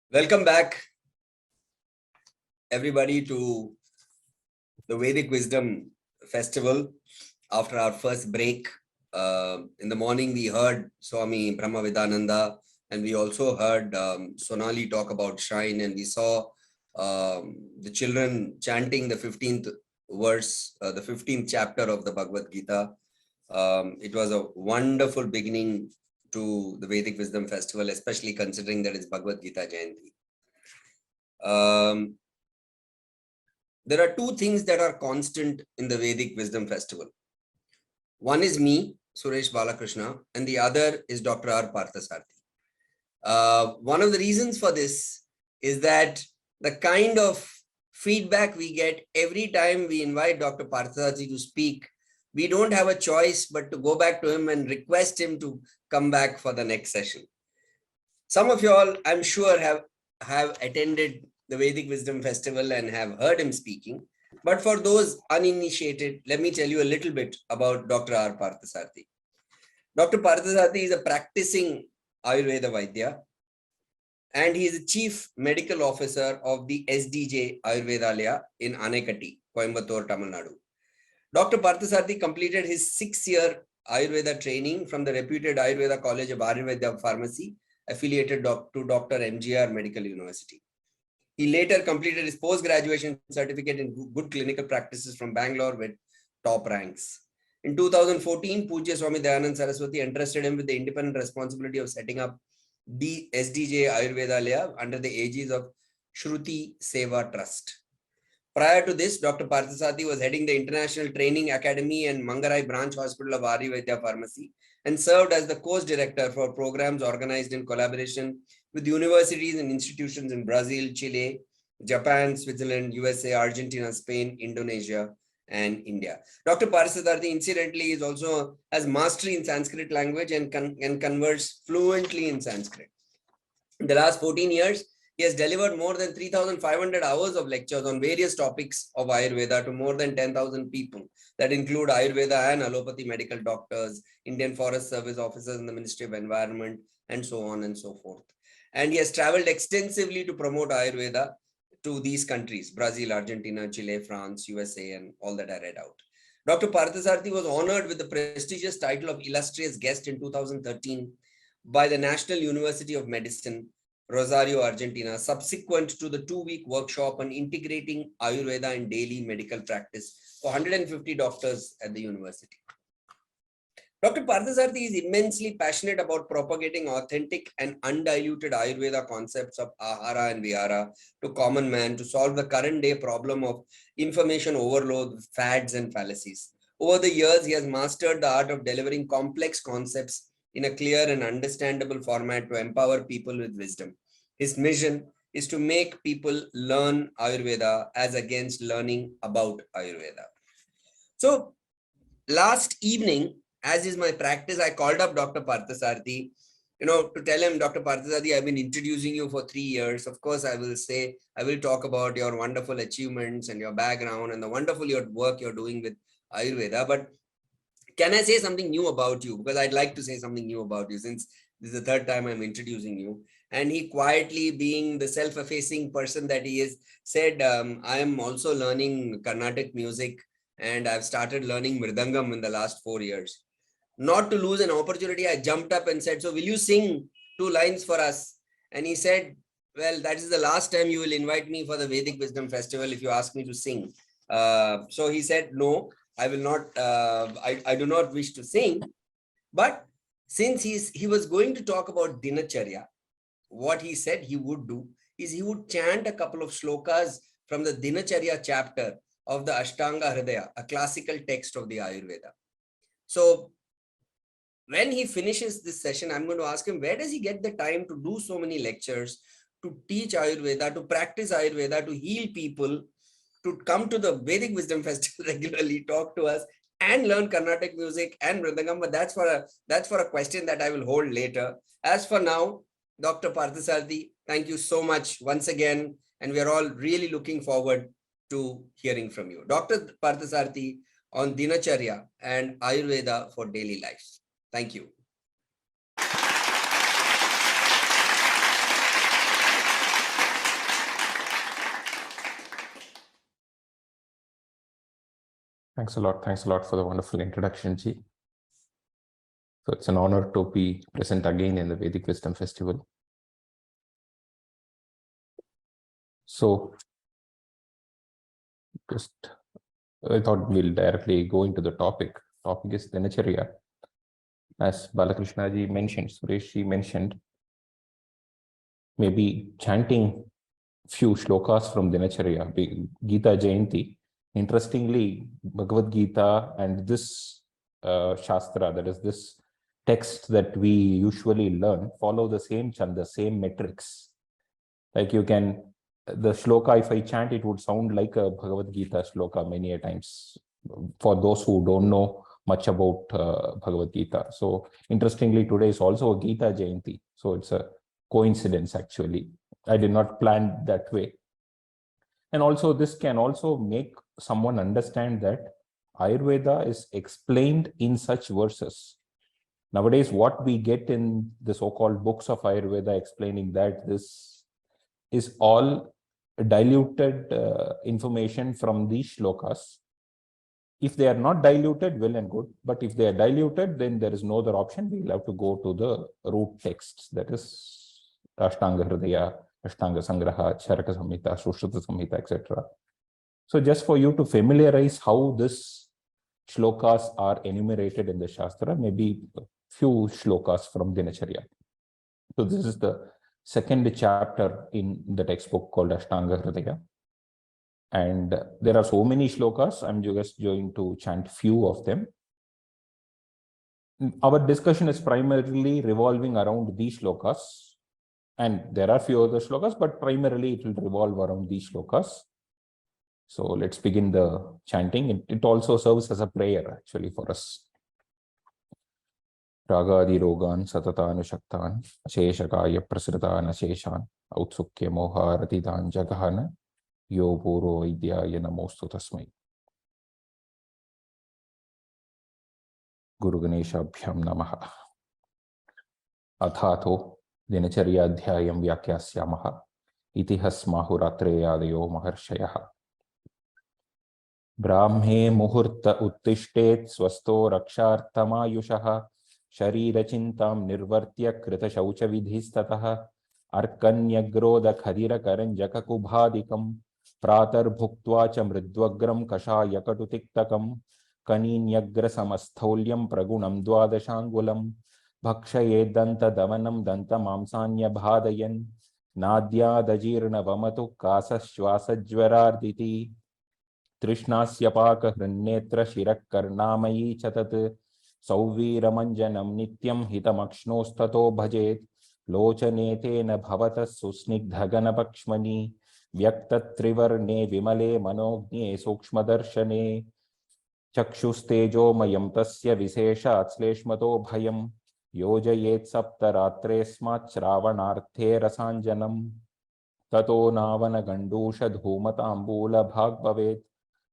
Welcome back, everybody, to the Vedic Wisdom Festival. After our first break, in the morning, we heard Swami Brahmavidananda, and we also heard Sonali talk about Shrine, and we saw the children chanting the 15th verse, the 15th chapter of the Bhagavad Gita. It was a wonderful beginning to the Vedic Wisdom Festival, especially considering that it's Bhagavad Gita Jayanti. There are two things that are constant in the Vedic Wisdom Festival. One is me, Suresh Balakrishna, and the other is Dr.R.Parthasarathy. One of the reasons for this is that the kind of feedback we get every time we invite Dr. Parthasarathy to speak, we don't have a choice but to go back to him and request him to come back for the next session. Some of you all, I'm sure, have attended the Vedic Wisdom Festival and have heard him speaking. But for those uninitiated, let me tell you a little bit about Dr. R. Parthasarathy. Dr. Parthasarathy is a practicing Ayurveda Vaidya, and he is the Chief Medical Officer of the SDJ Ayurvedalaya in Anaikatti, Coimbatore, Tamilnadu. Dr. Parthasarathy completed his 6-year Ayurveda training from the reputed Ayurveda College of Ayurveda Pharmacy, affiliated to Dr. MGR Medical University. He later completed his post-graduation certificate in good clinical practices from Bangalore with top ranks. In 2014, Pujya Swami Dayananda Saraswati entrusted him with the independent responsibility of setting up the SDJ Ayurvedalaya under the aegis of Sruti Seva Trust. Prior to this, Dr. Parthasarathy was heading the International Training Academy and Mangarai Branch Hospital of Arya Vaidya Pharmacy and served as the course director for programs organized in collaboration with universities and institutions in Brazil, Chile, Japan, Switzerland, USA, Argentina, Spain, Indonesia, and India. Dr. Parthasarathy, incidentally, is also has mastery in Sanskrit language and can converse fluently in Sanskrit. In the last 14 years, he has delivered more than 3,500 hours of lectures on various topics of Ayurveda to more than 10,000 people that include Ayurveda and allopathy medical doctors, Indian Forest Service officers in the Ministry of Environment, and so on and so forth. And he has traveled extensively to promote Ayurveda to these countries: Brazil, Argentina, Chile, France, USA, and all that I read out. Dr. Parthasarathy was honored with the prestigious title of Illustrious Guest in 2013 by the National University of Medicine, Rosario, Argentina, subsequent to the 2-week workshop on integrating Ayurveda in daily medical practice for 150 doctors at the university. Dr. Parthasarathy is immensely passionate about propagating authentic and undiluted Ayurveda concepts of ahara and vihara to common man to solve the current day problem of information overload, fads, and fallacies. Over the years, he has mastered the art of delivering complex concepts in a clear and understandable format to empower people with wisdom. His mission is to make people learn Ayurveda as against learning about Ayurveda. So last evening, as is my practice, I called up Dr. Parthasarathy, to tell him, Dr. Parthasarathy, I've been introducing you for 3 years. Of course, I will talk about your wonderful achievements and your background and the wonderful work you're doing with Ayurveda. But can I say something new about you? Because I'd like to say something new about you, since this is the 3rd time I'm introducing you. And he, quietly, being the self-effacing person that he is, said, I am also learning Carnatic music, and I've started learning Mridangam in the last 4 years. Not to lose an opportunity, I jumped up and said, so will you sing 2 lines for us? And he said, well, that is the last time you will invite me for the Vedic Wisdom Festival if you ask me to sing. So he said, no, I will not, I do not wish to sing. But since he was going to talk about Dinacharya, what he said he would do is he would chant a couple of shlokas from the Dinacharya chapter of the Ashtanga Hridaya, a classical text of the Ayurveda. So when he finishes this session, I'm going to ask him, where does he get the time to do so many lectures, to teach Ayurveda, to practice Ayurveda, to heal people, to come to the Vedic Wisdom Festival regularly, talk to us, and learn Carnatic music and Mridangam? But that's for a question that I will hold later. As for now, Dr. Parthasarathy, thank you so much once again, and we are all really looking forward to hearing from you. Dr. Parthasarathy on Dinacharya and Ayurveda for daily life. Thank you. Thanks a lot. Thanks a lot for the wonderful introduction, Ji. So it's an honor to be present again in the Vedic Wisdom Festival. So just I thought we'll directly go into the topic. Topic is Dinacharya. As Balakrishna Ji mentioned, Suresh Ji mentioned, maybe chanting few shlokas from Dinacharya, Gita Jayanti. Interestingly, Bhagavad Gita and this Shastra, that is this text that we usually learn, follow the same chanda, same metrics. Like you can, the shloka, if I chant, it would sound like a Bhagavad Gita shloka many a times for those who don't know much about Bhagavad Gita. So interestingly, today is also a Gita Jayanti. So it's a coincidence actually. I did not plan that way. And also this can also make someone understand that Ayurveda is explained in such verses. Nowadays, what we get in the so-called books of Ayurveda explaining that this is all diluted information from these shlokas. If they are not diluted, well and good. But if they are diluted, then there is no other option. We'll have to go to the root texts, that is Ashtanga Hridaya, Ashtanga Sangraha, Charaka Samhita, Sushruta Samhita, etc. So just for you to familiarize how this shlokas are enumerated in the Shastra, maybe a few shlokas from Dinacharya. So this is the second chapter in the textbook called Ashtanga Hridaya. And there are so many shlokas, I'm just going to chant few of them. Our discussion is primarily revolving around these shlokas. And there are few other shlokas, but primarily it will revolve around these shlokas. So let's begin the chanting. It also serves as a prayer actually for us. Ragadi rogan satatan shaktan asheshakaya prasritan asheshan autsukya moha ratidan jagahana yo puro Vaidya namostu tasmai. Guru Ganeshabhyam namaha. Athato Dinacharya Adhyayam Vyakyasyamaha Itihas Mahuratreyadayo Maharshayaha. Brahme Muhurta Uttishtet Swasto Rakshartamayushaha Sharira Chintam Nirvartya Krita Shaucha Vidhistataha Arkanyagrodha Khadira Karanjaka Kubhadikam Pratar Bhuktva Cha Mridvagram Kashaya Katutiktakam Kaninyagra Samastholyam Pragunam Dwadashangulam Bhakshaye Danta Davanam Danta Mamsanya Bhadayan Nadyadajirna Vamatu Kasa Shwasajvararditi Trishnasya Paka Hrinnetra Shirak Karnamayi Chatat Sauviramanjanam Nityam Hitamakshnostato Bhajet Lochanetena Bhavata Susnigdhagana Pakshmani Vyaktatrivarne Vimale Manogni Sukshmadarshane Chakshustejo Mayam Tasya Visesha Atsleshmato Bhayam Yojayet Saptaratre Smat Shravanarthe Rasanjanam Tato Navana Gandusha Dhumatambula Bhagbavet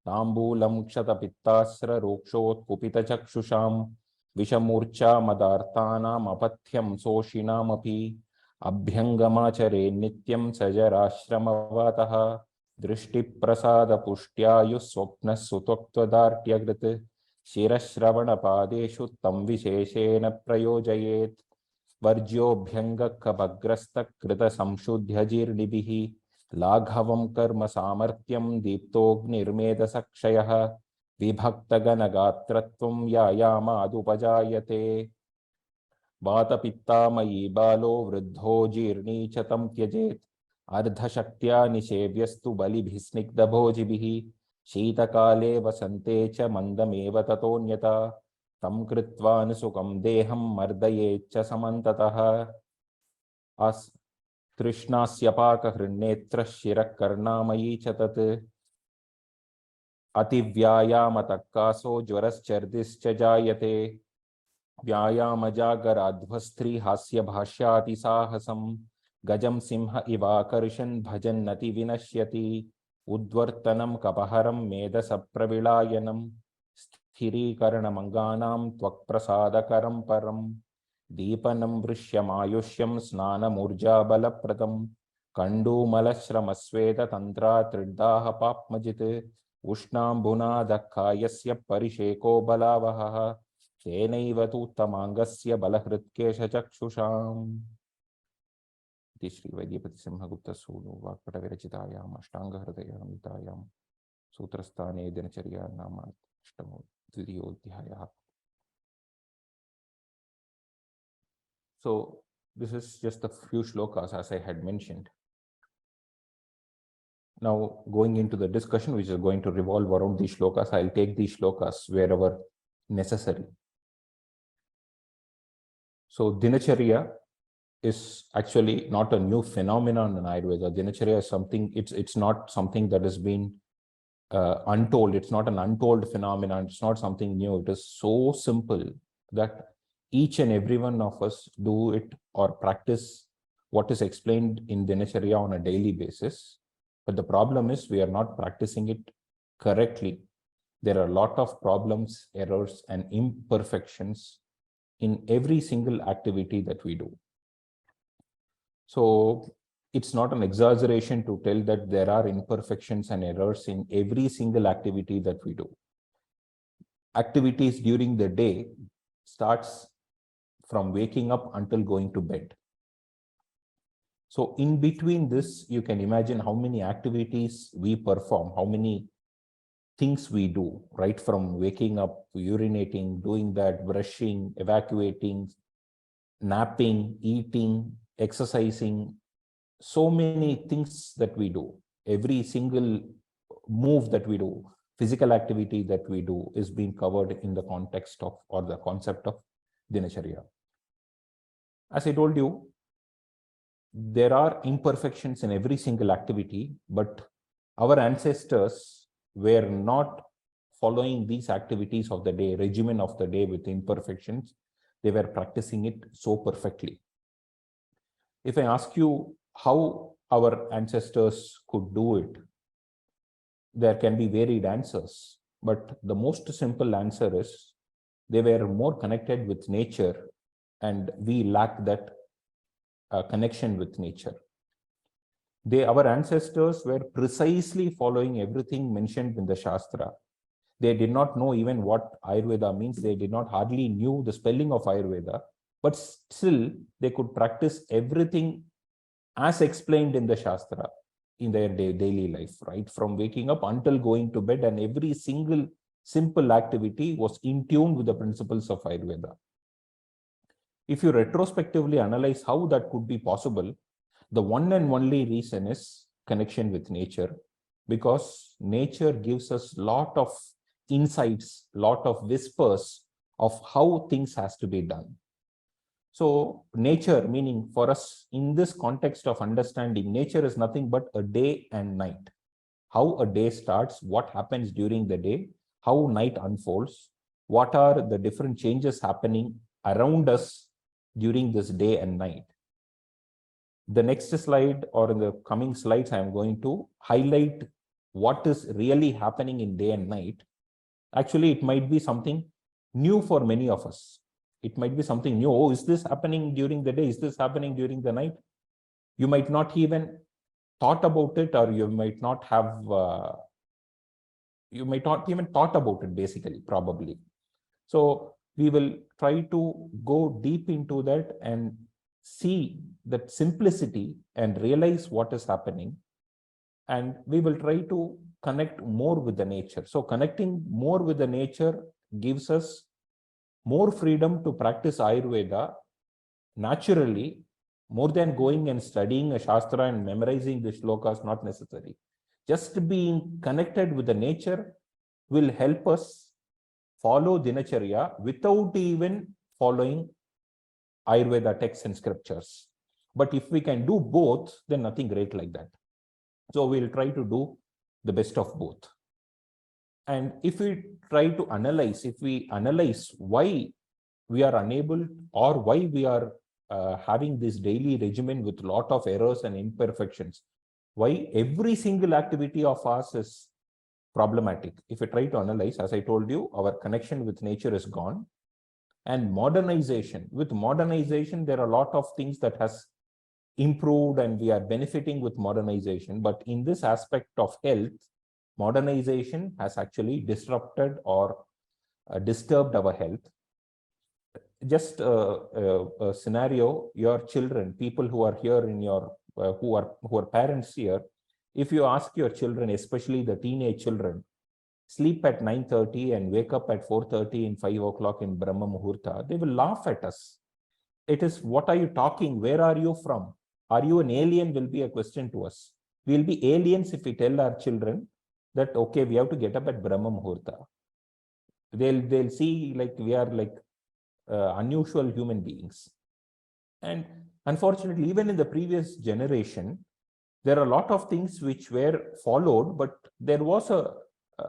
Tambulam Kshatapittasra Rokshot Kupita Chakshusham Vishamurcha Madartanam Apathyam Soshinamapi Abhyangamachare Nityam Sajarashramavataha Drishti Prasada Pushtyayus Swapna Sutoktadartyagrit Shirashravana Padeshu Tam Visheshena Prayojayet Varjyo Bhyanga Kabagrasta Krita Samshudhyajirnibihi Laghavam Karma Samartyam Deeptognirmeda Sakshayaha Vibhaktaganagatratvam Yayama Adupajayate Vata Pittamayi Balo Vruddho Jirni Chatam Tyajet Ardha Shaktya Nishevyastu Bali Bhisnigdha Bhojibihi Sheetakale Vasante Cha Mandameva Tatonyata Tam Kritva Nusukam Deham Mardayecha Samantataha As Trishnasya Paka Hrinnetra Shirak Karnamayi Chatat Ati Vyayama Takkaso Jwaras Chardis Chajayate Vyayamajagadvastri Hasya Bhashyati Sahasam Gajam Simha Ivakarshan Bhajan Nati Vinashyati Udvartanam Kapaharam Meda Sapravilayanam Sthiri Karanamanganam Tvakprasadakaram Param Deepanam Vrishyamayushyam Snanamurja Balapradam Kandu Malashramasveta Tantra Triddaha Papmajit Ushnambuna dakkayasya parisheko balavaha tenaiva tuttamangasya balahritkesha chakshusham. Shri Vaidya Simhagupta Sulu Vakpata Virachitayam Ashtanga Hridayam Vitayam Sutrasthane Dinacharya Nama Ashtamo Dvidiyodhyaya. So this is just a few shlokas as I had mentioned. Now going into the discussion which is going to revolve around these shlokas, I'll take these shlokas wherever necessary. So Dinacharya is actually not a new phenomenon in Ayurveda. Dinacharya is something, it's not something that has been untold. It's not an untold phenomenon. It's not something new. It is so simple that each and every one of us do it or practice what is explained in Dinacharya on a daily basis. But the problem is we are not practicing it correctly. There are a lot of problems, errors, and imperfections in every single activity that we do. So it's not an exaggeration to tell that there are imperfections and errors in every single activity that we do. Activities during the day starts from waking up until going to bed. So in between this, you can imagine how many activities we perform, how many things we do, right from waking up, urinating, doing that, brushing, evacuating, napping, eating, exercising, so many things that we do. Every single move that we do, physical activity that we do is being covered in the context of or the concept of Dinacharya. As I told you, there are imperfections in every single activity, but our ancestors were not following these activities of the day, regimen of the day with imperfections. They were practicing it so perfectly. If I ask you how our ancestors could do it, there can be varied answers, but the most simple answer is they were more connected with nature and we lack that connection with nature. Our ancestors were precisely following everything mentioned in the Shastra. They did not know even what Ayurveda means. They did not hardly knew the spelling of Ayurveda, but still they could practice everything as explained in the Shastra in their daily life, right? From waking up until going to bed, and every single simple activity was in tune with the principles of Ayurveda. If you retrospectively analyze how that could be possible, the one and only reason is connection with nature, because nature gives us lot of insights, lot of whispers of how things has to be done. So nature, meaning for us in this context of understanding, nature is nothing but a day and night. How a day starts, what happens during the day, how night unfolds, what are the different changes happening around us during this day and night. The next slide or in the coming slides, I am going to highlight what is really happening in day and night. Actually, it might be something new for many of us. It might be something new. Oh, is this happening during the day? Is this happening during the night? You might not even thought about it, or you might not have, you might not even thought about it basically, probably. So we will try to go deep into that and see that simplicity and realize what is happening. And we will try to connect more with the nature. So connecting more with the nature gives us more freedom to practice Ayurveda naturally, more than going and studying a Shastra and memorizing the shlokas, not necessary. Just being connected with the nature will help us follow Dinacharya without even following Ayurveda texts and scriptures. But if we can do both, then nothing great like that. So we'll try to do the best of both. And if we try to analyze, if we analyze why we are unable or why we are having this daily regimen with a lot of errors and imperfections, why every single activity of ours is problematic. If we try to analyze, as I told you, our connection with nature is gone. And modernization, with modernization, there are a lot of things that has improved and we are benefiting with modernization. But in this aspect of health, modernization has actually disrupted or disturbed our health. Just a scenario, your children, people who are here in your, who are parents here, if you ask your children, especially the teenage children, sleep at 9:30 and wake up at 4:30 and 5 o'clock in Brahma Muhurta, they will laugh at us. It is, what are you talking? Where are you from? Are you an alien? Will be a question to us. We will be aliens if we tell our children that, okay, we have to get up at Brahma Muhurta. They'll see like we are like unusual human beings. And unfortunately, even in the previous generation, there are a lot of things which were followed, but there was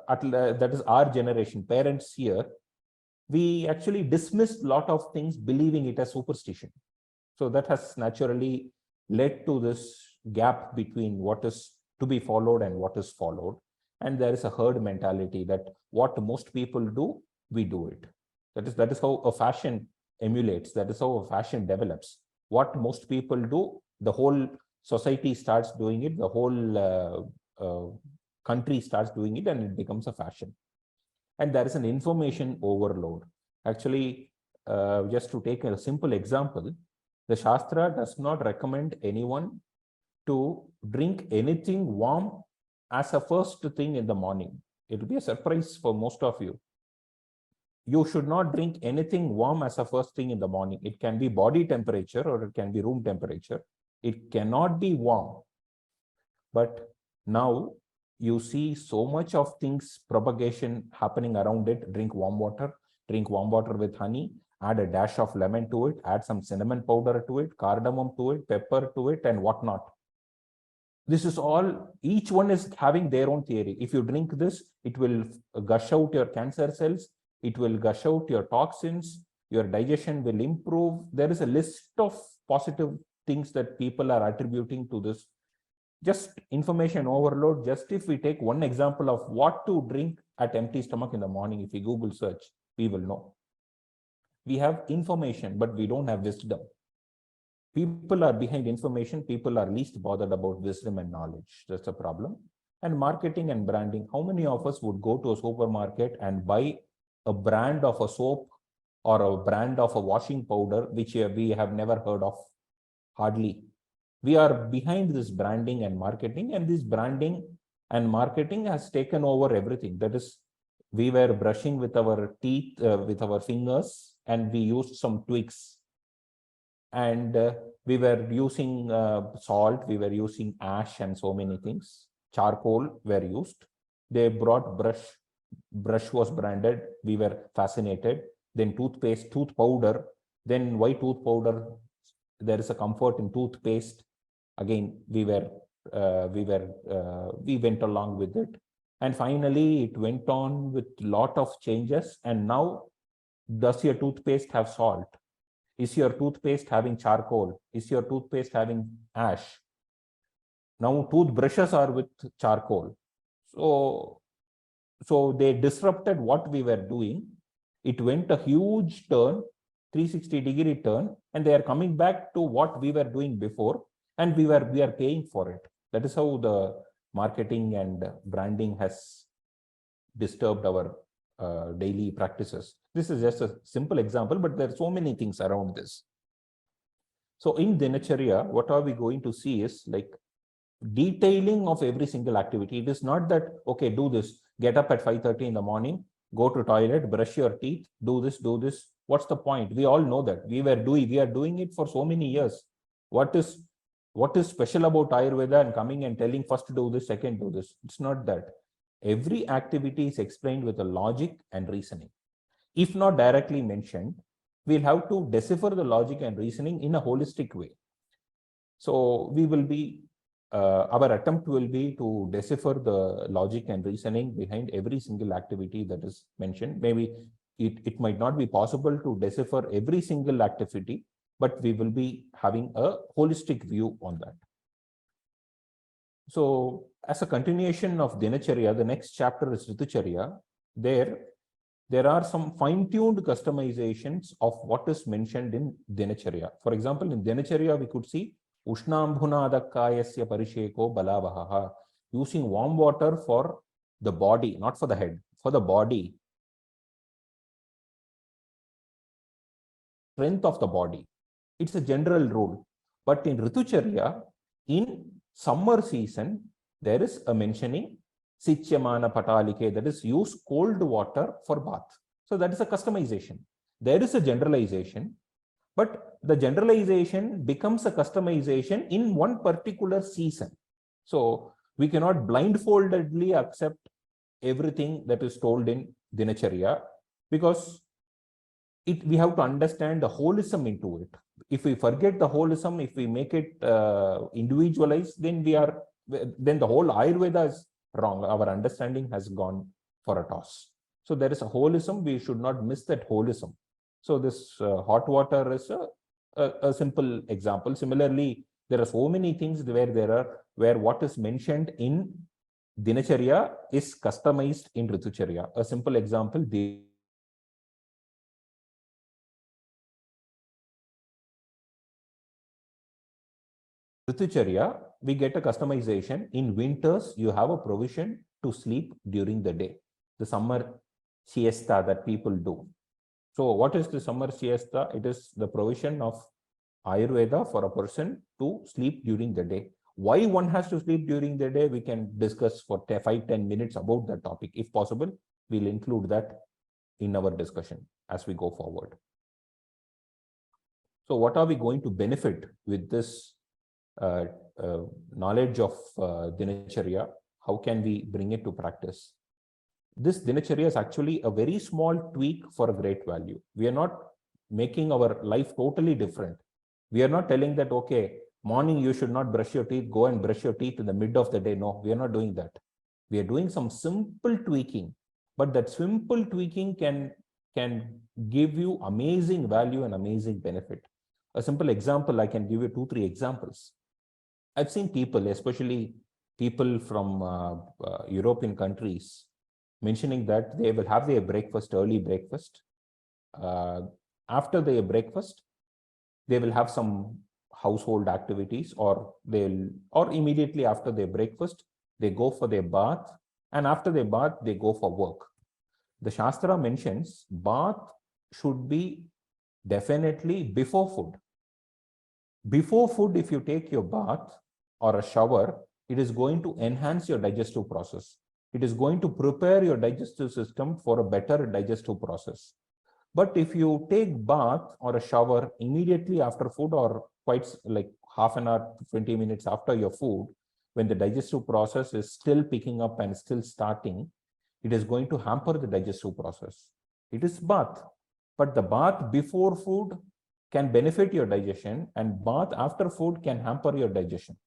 that is our generation, parents here, we actually dismissed a lot of things believing it as superstition. So that has naturally led to this gap between what is to be followed and what is followed. And there is a herd mentality that what most people do, we do it. That is how a fashion emulates. That is how a fashion develops. What most people do, the whole society starts doing it, the whole country starts doing it, and it becomes a fashion. And there is an information overload. Actually, just to take a simple example, the Shastra does not recommend anyone to drink anything warm as a first thing in the morning. It will be a surprise for most of you. You should not drink anything warm as a first thing in the morning. It can be body temperature or it can be room temperature. It cannot be warm. But now you see so much of things, propagation happening around it. Drink warm water with honey, add a dash of lemon to it, add some cinnamon powder to it, cardamom to it, pepper to it, and whatnot. This is all, each one is having their own theory. If you drink this, it will gush out your cancer cells, it will gush out your toxins, your digestion will improve. There is a list of positive things that people are attributing to this. Just information overload. Just if we take one example of what to drink at empty stomach in the morning, if we Google search, we will know. We have information, but we don't have wisdom. People are behind information. People are least bothered about wisdom and knowledge. That's a problem. And marketing and branding. How many of us would go to a supermarket and buy a brand of a soap or a brand of a washing powder, which we have never heard of? Hardly. We are behind this branding and marketing, and this branding and marketing has taken over everything. That is, we were brushing with our teeth, with our fingers, and we used some twigs. And we were using salt, we were using ash and so many things. Charcoal were used. They brought brush was branded. We were fascinated. Then toothpaste, tooth powder. Then why tooth powder? There is a comfort in toothpaste. Again, we went along with it. And finally, it went on with a lot of changes. And now, does your toothpaste have salt? Is your toothpaste having charcoal? Is your toothpaste having ash? Now toothbrushes are with charcoal. So they disrupted what we were doing. It went a huge turn, 360-degree turn, and they are coming back to what we were doing before, and we are paying for it. That is how the marketing and branding has disturbed our daily practices. This is just a simple example, but there are so many things around this. So in Dinacharya, what are we going to see is like detailing of every single activity. It is not that, okay, do this, get up at 5:30 in the morning, go to toilet, brush your teeth, do this. What's the point? We all know that we are doing it for so many years. What is special about Ayurveda and coming and telling first do this, second do this? It's not that. Every activity is explained with a logic and reasoning. If not directly mentioned, we'll have to decipher the logic and reasoning in a holistic way. So we will be, our attempt will be to decipher the logic and reasoning behind every single activity that is mentioned. Maybe it might not be possible to decipher every single activity, but we will be having a holistic view on that. So as a continuation of Dinacharya, the next chapter is Ritucharya. There are some fine-tuned customizations of what is mentioned in Dinacharya. For example, in Dinacharya, we could see Ushnambhunadakayasya parisheko balavaha, using warm water for the body, not for the head, for the body, strength of the body. It's a general rule. But in Ritucharya, in summer season, there is a mentioning Sichyamana Patalike, that is use cold water for bath. So that is a customization. There is a generalization, but the generalization becomes a customization in one particular season. So we cannot blindfoldedly accept everything that is told in Dinacharya, because we have to understand the holism into it. If we forget the holism, if we make it individualized, then the whole Ayurveda is wrong. Our understanding has gone for a toss. So there is a holism. We should not miss that holism. So this hot water is a simple example. Similarly, there are so many things where what is mentioned in Dinacharya is customized in Ritucharya. A simple example, Ritucharya, we get a customization. In winters, you have a provision to sleep during the day, the summer siesta that people do. So what is the summer siesta? It is the provision of Ayurveda for a person to sleep during the day. Why one has to sleep during the day, we can discuss for 5-10 minutes about that topic. If possible, we'll include that in our discussion as we go forward. So what are we going to benefit with this knowledge of Dinacharya? How can we bring it to practice? This Dinacharya is actually a very small tweak for a great value. We are not making our life totally different. We are not telling that, okay, morning you should not brush your teeth, go and brush your teeth in the mid of the day. No, we are not doing that. We are doing some simple tweaking, but that simple tweaking can give you amazing value and amazing benefit. A simple example, I can give you 2-3 examples. I've seen people, especially people from European countries, mentioning that they will have their breakfast, early breakfast. After their breakfast, they will have some household activities, or immediately after their breakfast, they go for their bath, and after their bath, they go for work. The Shastra mentions bath should be definitely before food. Before food, if you take your bath or a shower, it is going to enhance your digestive process. It is going to prepare your digestive system for a better digestive process. But if you take bath or a shower immediately after food, or quite like half an hour, 20 minutes after your food, when the digestive process is still picking up and still starting, it is going to hamper the digestive process. It is bath, but the bath before food can benefit your digestion, and bath after food can hamper your digestion.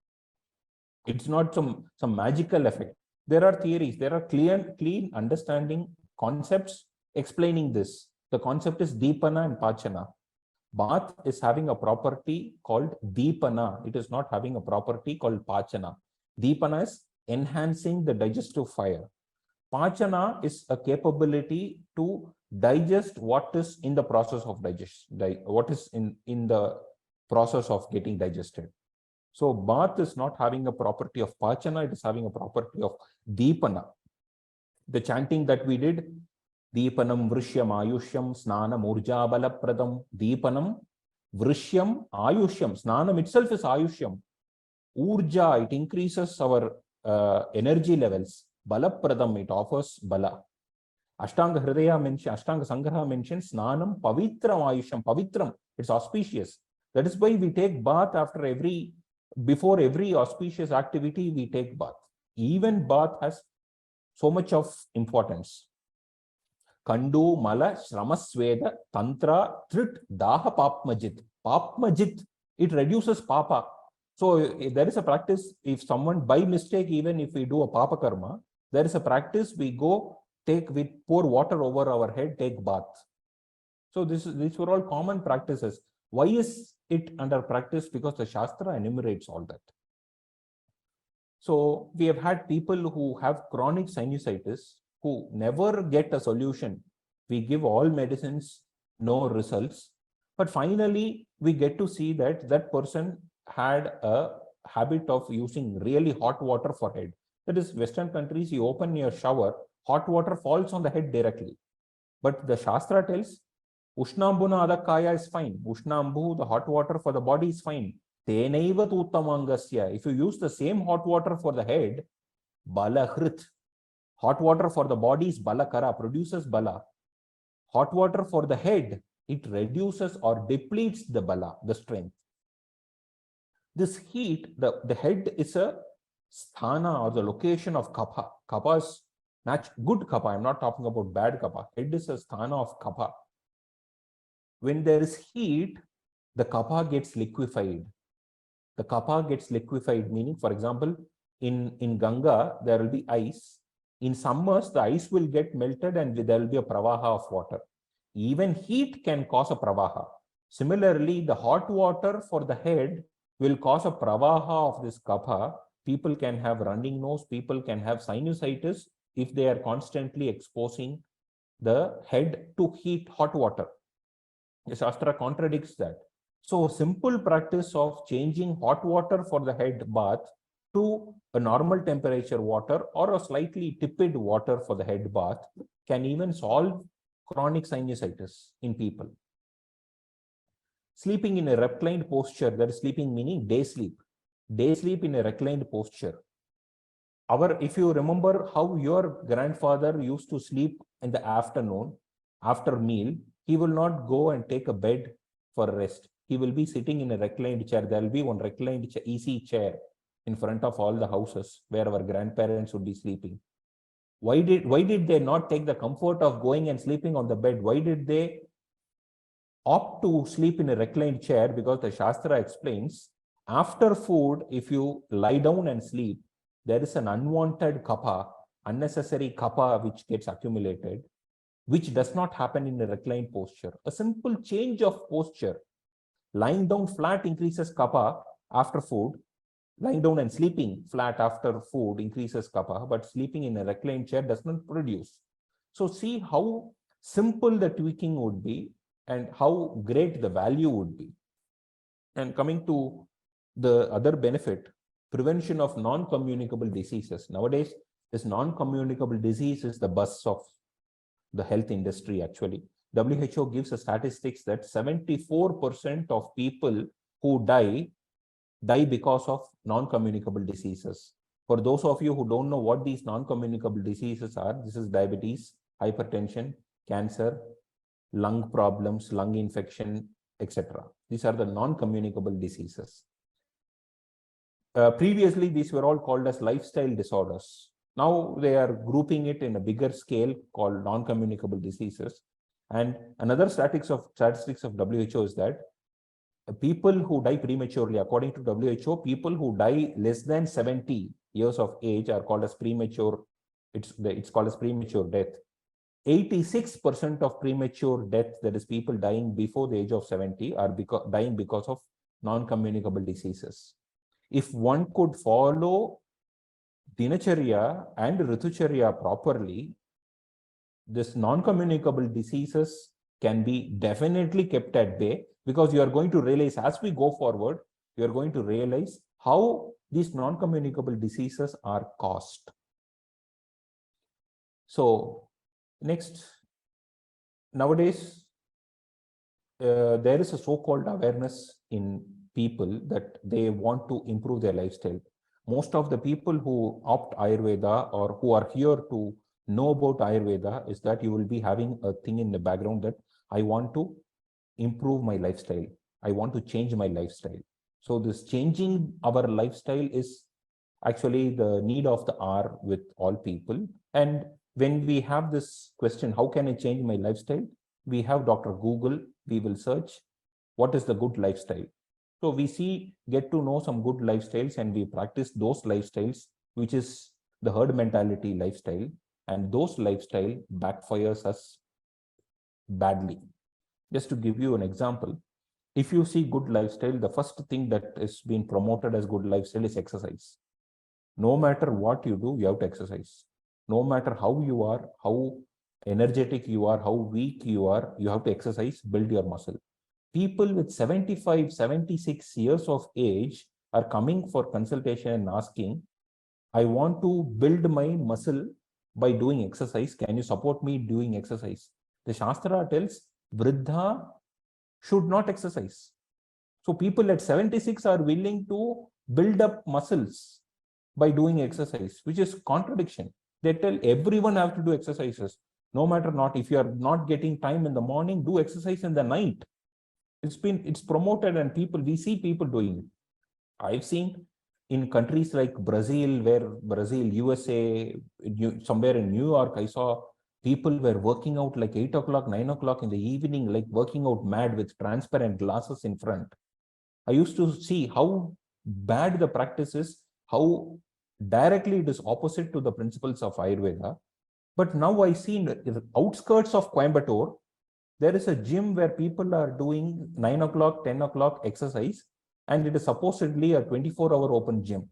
It's not some magical effect. There are theories, there are clean understanding concepts explaining this. The concept is Deepana and Pachana. Bath is having a property called Deepana. It is not having a property called Pachana. Deepana is enhancing the digestive fire. Pachana is a capability to digest what is in the process of digestion, what is in the process of getting digested. So bath is not having a property of Pachana, it is having a property of Deepana. The chanting that we did, Deepanam Vrishyam Ayushyam Snanam Urja Balapradam. Deepanam Vrishyam Ayushyam. Snanam itself is Ayushyam. Urja, it increases our energy levels. Balapradam, it offers Bala. Ashtanga Sangraha mentions Snanam Pavitram Ayushyam. Pavitram, it's auspicious. That is why we take bath before every auspicious activity, we take bath. Even bath has so much of importance. Kandu, Mala, Shramasveda, Tantra, Trit, Daha, Papmajit. Papmajit, it reduces Papa. So there is a practice, if someone by mistake, even if we do a Papa Karma, there is a practice, we pour water over our head, take bath. So these were all common practices. Why is it under practice? Because the Shastra enumerates all that. So we have had people who have chronic sinusitis who never get a solution. We give all medicines, no results. But finally, we get to see that that person had a habit of using really hot water for head. That is, Western countries, you open your shower, hot water falls on the head directly. But the Shastra tells, Ushnambuna adakaya is fine. Ushnambu, the hot water for the body is fine. Tenaiva tuttamangasya. If you use the same hot water for the head, bala hrit. Hot water for the body is balakara, produces bala. Hot water for the head, it reduces or depletes the bala, the strength. This heat, the head is a sthana or the location of kapha. Kapha is good kapha. I'm not talking about bad kapha. Head is a sthana of kapha. When there is heat, the kapha gets liquefied. The kapha gets liquefied, meaning, for example, in Ganga, there will be ice. In summers, the ice will get melted and there will be a pravaha of water. Even heat can cause a pravaha. Similarly, the hot water for the head will cause a pravaha of this kapha. People can have running nose, people can have sinusitis if they are constantly exposing the head to heat, hot water. The Shastra contradicts that. So simple practice of changing hot water for the head bath to a normal temperature water or a slightly tepid water for the head bath can even solve chronic sinusitis in people. Sleeping in a reclined posture, that is sleeping meaning day sleep. Day sleep in a reclined posture. If you remember how your grandfather used to sleep in the afternoon, after meal, he will not go and take a bed for rest. He will be sitting in a reclined chair. There will be one reclined easy chair in front of all the houses where our grandparents would be sleeping. Why did they not take the comfort of going and sleeping on the bed? Why did they opt to sleep in a reclined chair? Because the Shastra explains, after food, if you lie down and sleep, there is an unwanted kapha, unnecessary kapha which gets accumulated, which does not happen in a reclined posture. A simple change of posture. Lying down flat increases kapha after food. Lying down and sleeping flat after food increases kapha, but sleeping in a reclined chair does not produce. So see how simple the tweaking would be and how great the value would be. And coming to the other benefit, prevention of non-communicable diseases. Nowadays, this non-communicable disease is the buzz of the health industry actually. WHO gives a statistics that 74% of people who die because of non-communicable diseases. For those of you who don't know what these non-communicable diseases are, this is diabetes, hypertension, cancer, lung problems, lung infection, etc. These are the non-communicable diseases. Previously, these were all called as lifestyle disorders. Now they are grouping it in a bigger scale called non-communicable diseases. And another statistics of WHO is that people who die prematurely, according to WHO, people who die less than 70 years of age are called as premature. It's called as premature death. 86% of premature death, that is people dying before the age of 70, are dying because of non-communicable diseases. If one could follow Dinacharya and Ritucharya properly, this non-communicable diseases can be definitely kept at bay, because you are going to realize as we go forward, you are going to realize how these non-communicable diseases are caused. So next, nowadays, there is a so-called awareness in people that they want to improve their lifestyle. Most of the people who opt Ayurveda or who are here to know about Ayurveda is that you will be having a thing in the background that I want to improve my lifestyle. I want to change my lifestyle. So this changing our lifestyle is actually the need of the hour with all people. And when we have this question, how can I change my lifestyle? We have Dr. Google. We will search what is the good lifestyle. So we get to know some good lifestyles and we practice those lifestyles, which is the herd mentality lifestyle. And those lifestyle backfires us badly. Just to give you an example, if you see good lifestyle, the first thing that is being promoted as good lifestyle is exercise. No matter what you do, you have to exercise. No matter how you are, how energetic you are, how weak you are, you have to exercise, build your muscle. People with 75, 76 years of age are coming for consultation and asking, I want to build my muscle by doing exercise. Can you support me doing exercise? The Shastra tells Vriddha should not exercise. So people at 76 are willing to build up muscles by doing exercise, which is contradiction. They tell everyone have to do exercises. No matter not, if you are not getting time in the morning, do exercise in the night. It's promoted, and we see people doing it. I've seen in countries like Brazil, USA, somewhere in New York, I saw people were working out like 8 o'clock, 9 o'clock in the evening, like working out mad with transparent glasses in front. I used to see how bad the practice is, how directly it is opposite to the principles of Ayurveda. But now I see in the outskirts of Coimbatore, there is a gym where people are doing 9 o'clock, 10 o'clock exercise, and it is supposedly a 24-hour open gym.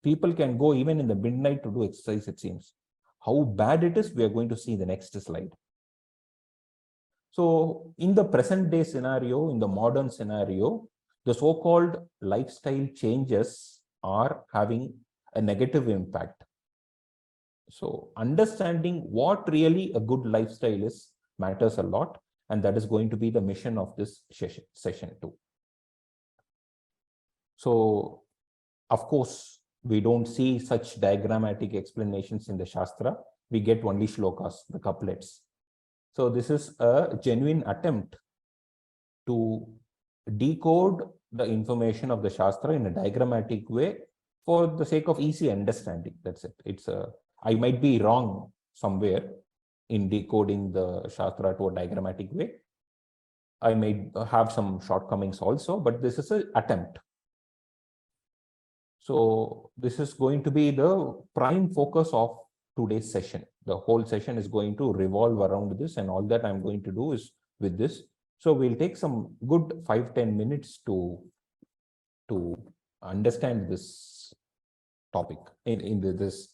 People can go even in the midnight to do exercise, it seems. How bad it is, we are going to see in the next slide. So in the present day scenario, in the modern scenario, the so-called lifestyle changes are having a negative impact. So understanding what really a good lifestyle is matters a lot, and that is going to be the mission of this session too. So, of course, we don't see such diagrammatic explanations in the Shastra. We get only shlokas, the couplets. So this is a genuine attempt to decode the information of the Shastra in a diagrammatic way for the sake of easy understanding. That's it. I might be wrong somewhere in decoding the Shastra to a diagrammatic way. I may have some shortcomings also, but this is an attempt. So this is going to be the prime focus of today's session. The whole session is going to revolve around this, and all that I'm going to do is with this. So we'll take some good 5-10 minutes to understand this topic in this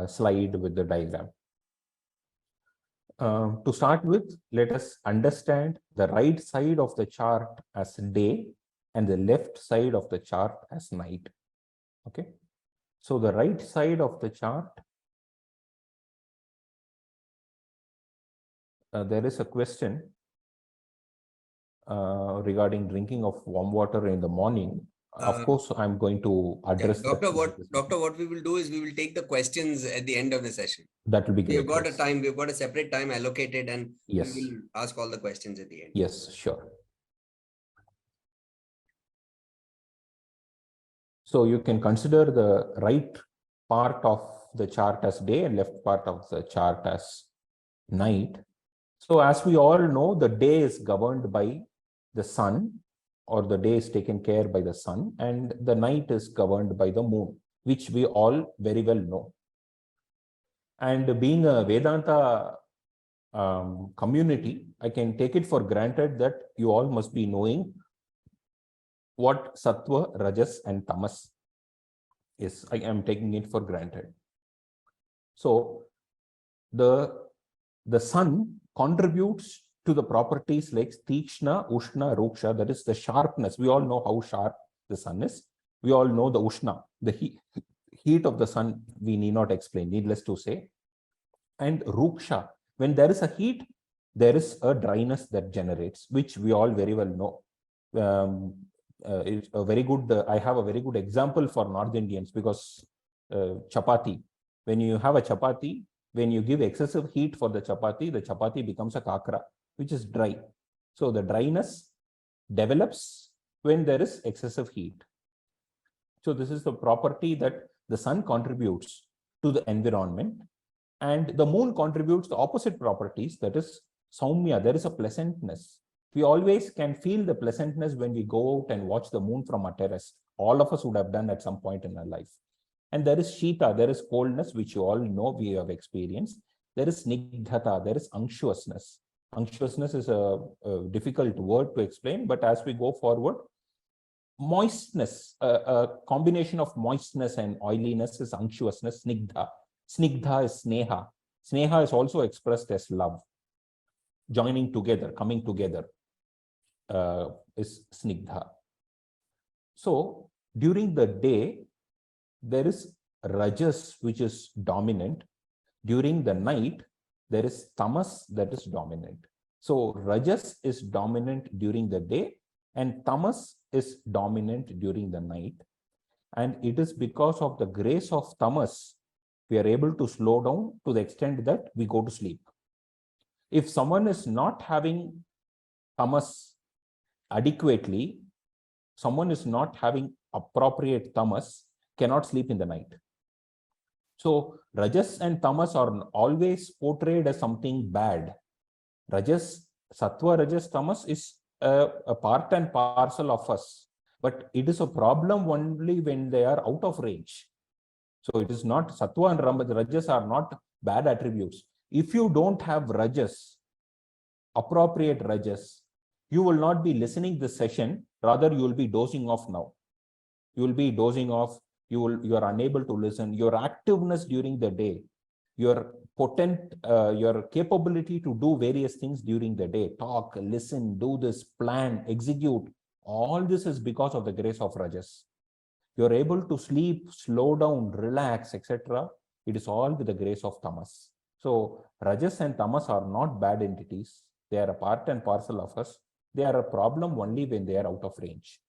slide with the diagram. To start with, let us understand the right side of the chart as day and the left side of the chart as night. Okay, so the right side of the chart, there is a question regarding drinking of warm water in the morning. Of course, I'm going to address Doctor, what we will do is we will take the questions at the end of the session. That will be great. We've got a time, we've got a separate time allocated, and yes, we will ask all the questions at the end. Yes, sure. So you can consider the right part of the chart as day and left part of the chart as night. So as we all know, the day is governed by the sun, or the day is taken care by the sun, and the night is governed by the moon, which we all very well know. And being a Vedanta community, I can take it for granted that you all must be knowing what Sattva, Rajas, and Tamas is. I am taking it for granted. So the sun contributes to the properties like Tikshna, Ushna, Ruksha, that is the sharpness. We all know how sharp the sun is. We all know the Ushna, the heat of the sun, we need not explain, needless to say. And Ruksha, when there is a heat, there is a dryness that generates, which we all very well know. It's a very good, I have a very good example for North Indians, because chapati, when you have a chapati, when you give excessive heat for the chapati becomes a kakra, which is dry. So the dryness develops when there is excessive heat. So this is the property that the sun contributes to the environment, and the moon contributes the opposite properties, that is Saumya, there is a pleasantness. We always can feel the pleasantness when we go out and watch the moon from a terrace. All of us would have done at some point in our life. And there is Shita, there is coldness, which you all know, we have experienced. There is Snigdhata, there is unctuousness. Unctuousness is a difficult word to explain, but as we go forward, moistness, a combination of moistness and oiliness is unctuousness, Snigdha. Snigdha is Sneha. Sneha is also expressed as love. Joining together, coming together is Snigdha. So during the day, there is rajas which is dominant. During the night, there is tamas that is dominant. So rajas is dominant during the day and tamas is dominant during the night. And it is because of the grace of tamas, we are able to slow down to the extent that we go to sleep. If someone is not having tamas adequately, someone is not having appropriate tamas, cannot sleep in the night. So rajas and tamas are always portrayed as something bad. Rajas, sattva, rajas, tamas is a part and parcel of us, but it is a problem only when they are out of range. So it is not, sattva and rajas are not bad attributes. If you don't have rajas, appropriate rajas, you will not be listening this session, rather you will be dozing off now. You will be dozing off, you are unable to listen. Your activeness during the day, your your capability to do various things during the day, talk, listen, do this, plan, execute, all this is because of the grace of rajas. You're able to sleep, slow down, relax, etc. It is all with the grace of tamas. So rajas and tamas are not bad entities. They are a part and parcel of us. They are a problem only when they are out of range.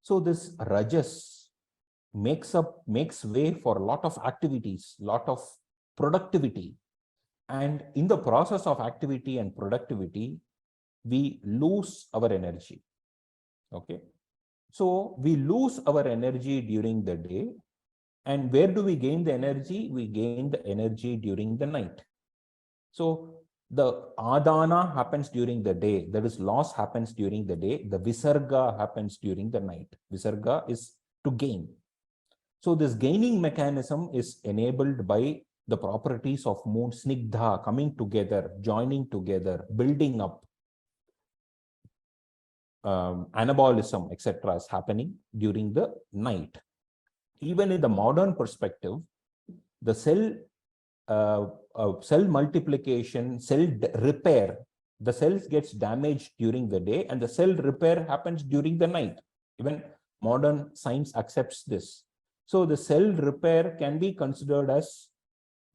So this rajas makes way for a lot of activities, lot of productivity. And in the process of activity and productivity, we lose our energy. Okay. So we lose our energy during the day. And where do we gain the energy? We gain the energy during the night. So the adana happens during the day. That is, loss happens during the day. The visarga happens during the night. Visarga is to gain. So this gaining mechanism is enabled by the properties of moon, snigdha, coming together, joining together, building up. Anabolism, etc. is happening during the night. Even in the modern perspective, the cell multiplication, cell repair, the cells gets damaged during the day and the cell repair happens during the night. Even modern science accepts this. So the cell repair can be considered as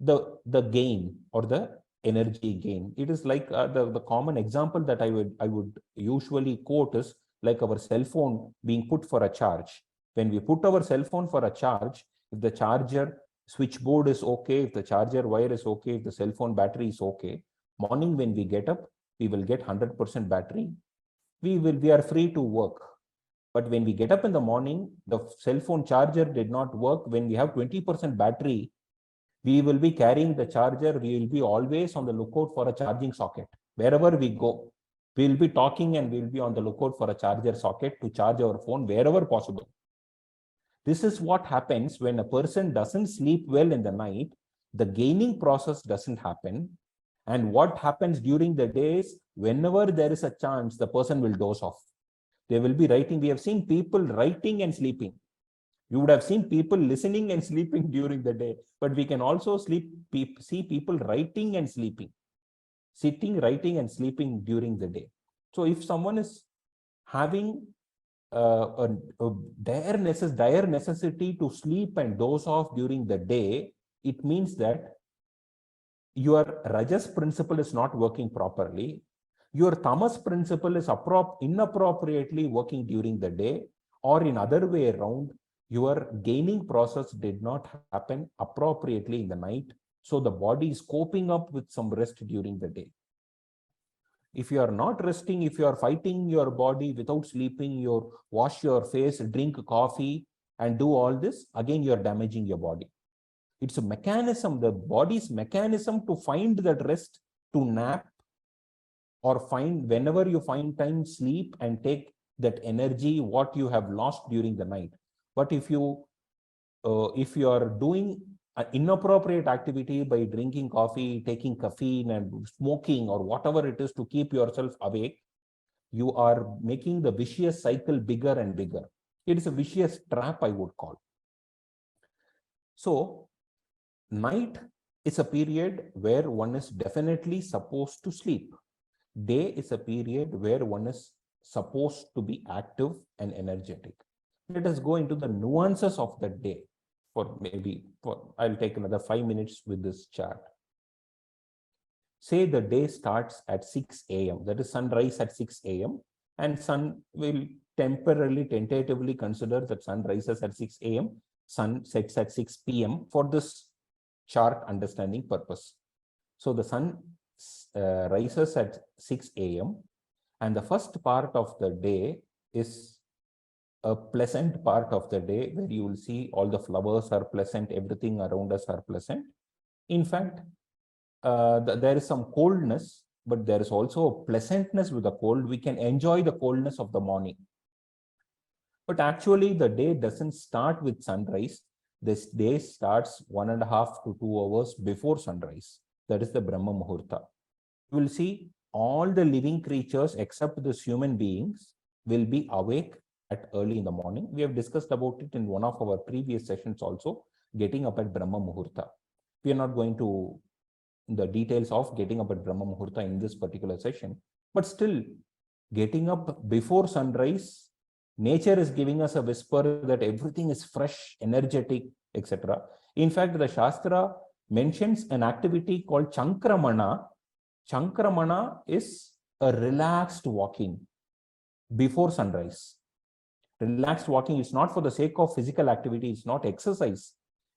the gain or the energy gain. It is like the common example that I would usually quote is like our cell phone being put for a charge. When we put our cell phone for a charge, if the charger switchboard is okay, if the charger wire is okay, if the cell phone battery is okay, morning when we get up, we will get 100% battery. We are free to work. But when we get up in the morning, the cell phone charger did not work. When we have 20% battery, we will be carrying the charger. We will be always on the lookout for a charging socket. Wherever we go, we will be talking and we will be on the lookout for a charger socket to charge our phone wherever possible. This is what happens when a person doesn't sleep well in the night. The gaining process doesn't happen. And what happens during the days, whenever there is a chance, the person will doze off. They will be writing. We have seen people writing and sleeping. You would have seen people listening and sleeping during the day, but we can also see people writing and sleeping, sitting, writing and sleeping during the day. So if someone is having a dire necessity to sleep and doze off during the day, it means that your rajas principle is not working properly. Your tamas principle is inappropriately working during the day, or in other way around, your gaining process did not happen appropriately in the night. So the body is coping up with some rest during the day. If you are not resting, if you are fighting your body without sleeping, you wash your face, drink coffee, and do all this, again, you are damaging your body. It's a mechanism, the body's mechanism to find that rest, to nap, or find, whenever you find time, sleep and take that energy, what you have lost during the night. But if you are doing an inappropriate activity by drinking coffee, taking caffeine and smoking or whatever it is to keep yourself awake, you are making the vicious cycle bigger and bigger. It is a vicious trap, I would call. So night is a period where one is definitely supposed to sleep. Day is a period where one is supposed to be active and energetic. Let us go into the nuances of the day. I'll take another 5 minutes with this chart. Say the day starts at 6 a.m. That is sunrise at 6 a.m. and sun will tentatively consider that sun rises at 6 a.m. Sun sets at 6 p.m. for this chart understanding purpose. So the sun rises at 6 a.m. and the first part of the day is a pleasant part of the day where you will see all the flowers are pleasant, everything around us are pleasant. In fact, there is some coldness, but there is also a pleasantness with the cold. We can enjoy the coldness of the morning. But actually, the day doesn't start with sunrise. This day starts 1.5 to 2 hours before sunrise. That is the Brahma Muhurta. You will see all the living creatures except the human beings will be awake at early in the morning. We have discussed about it in one of our previous sessions also, getting up at Brahma Muhurta. We are not going to the details of getting up at Brahma Muhurta in this particular session, but still getting up before sunrise, nature is giving us a whisper that everything is fresh, energetic, etc. In fact, the Shastra mentions an activity called Chankramana. Chankramana is a relaxed walking before sunrise. Relaxed walking is not for the sake of physical activity, it's not exercise.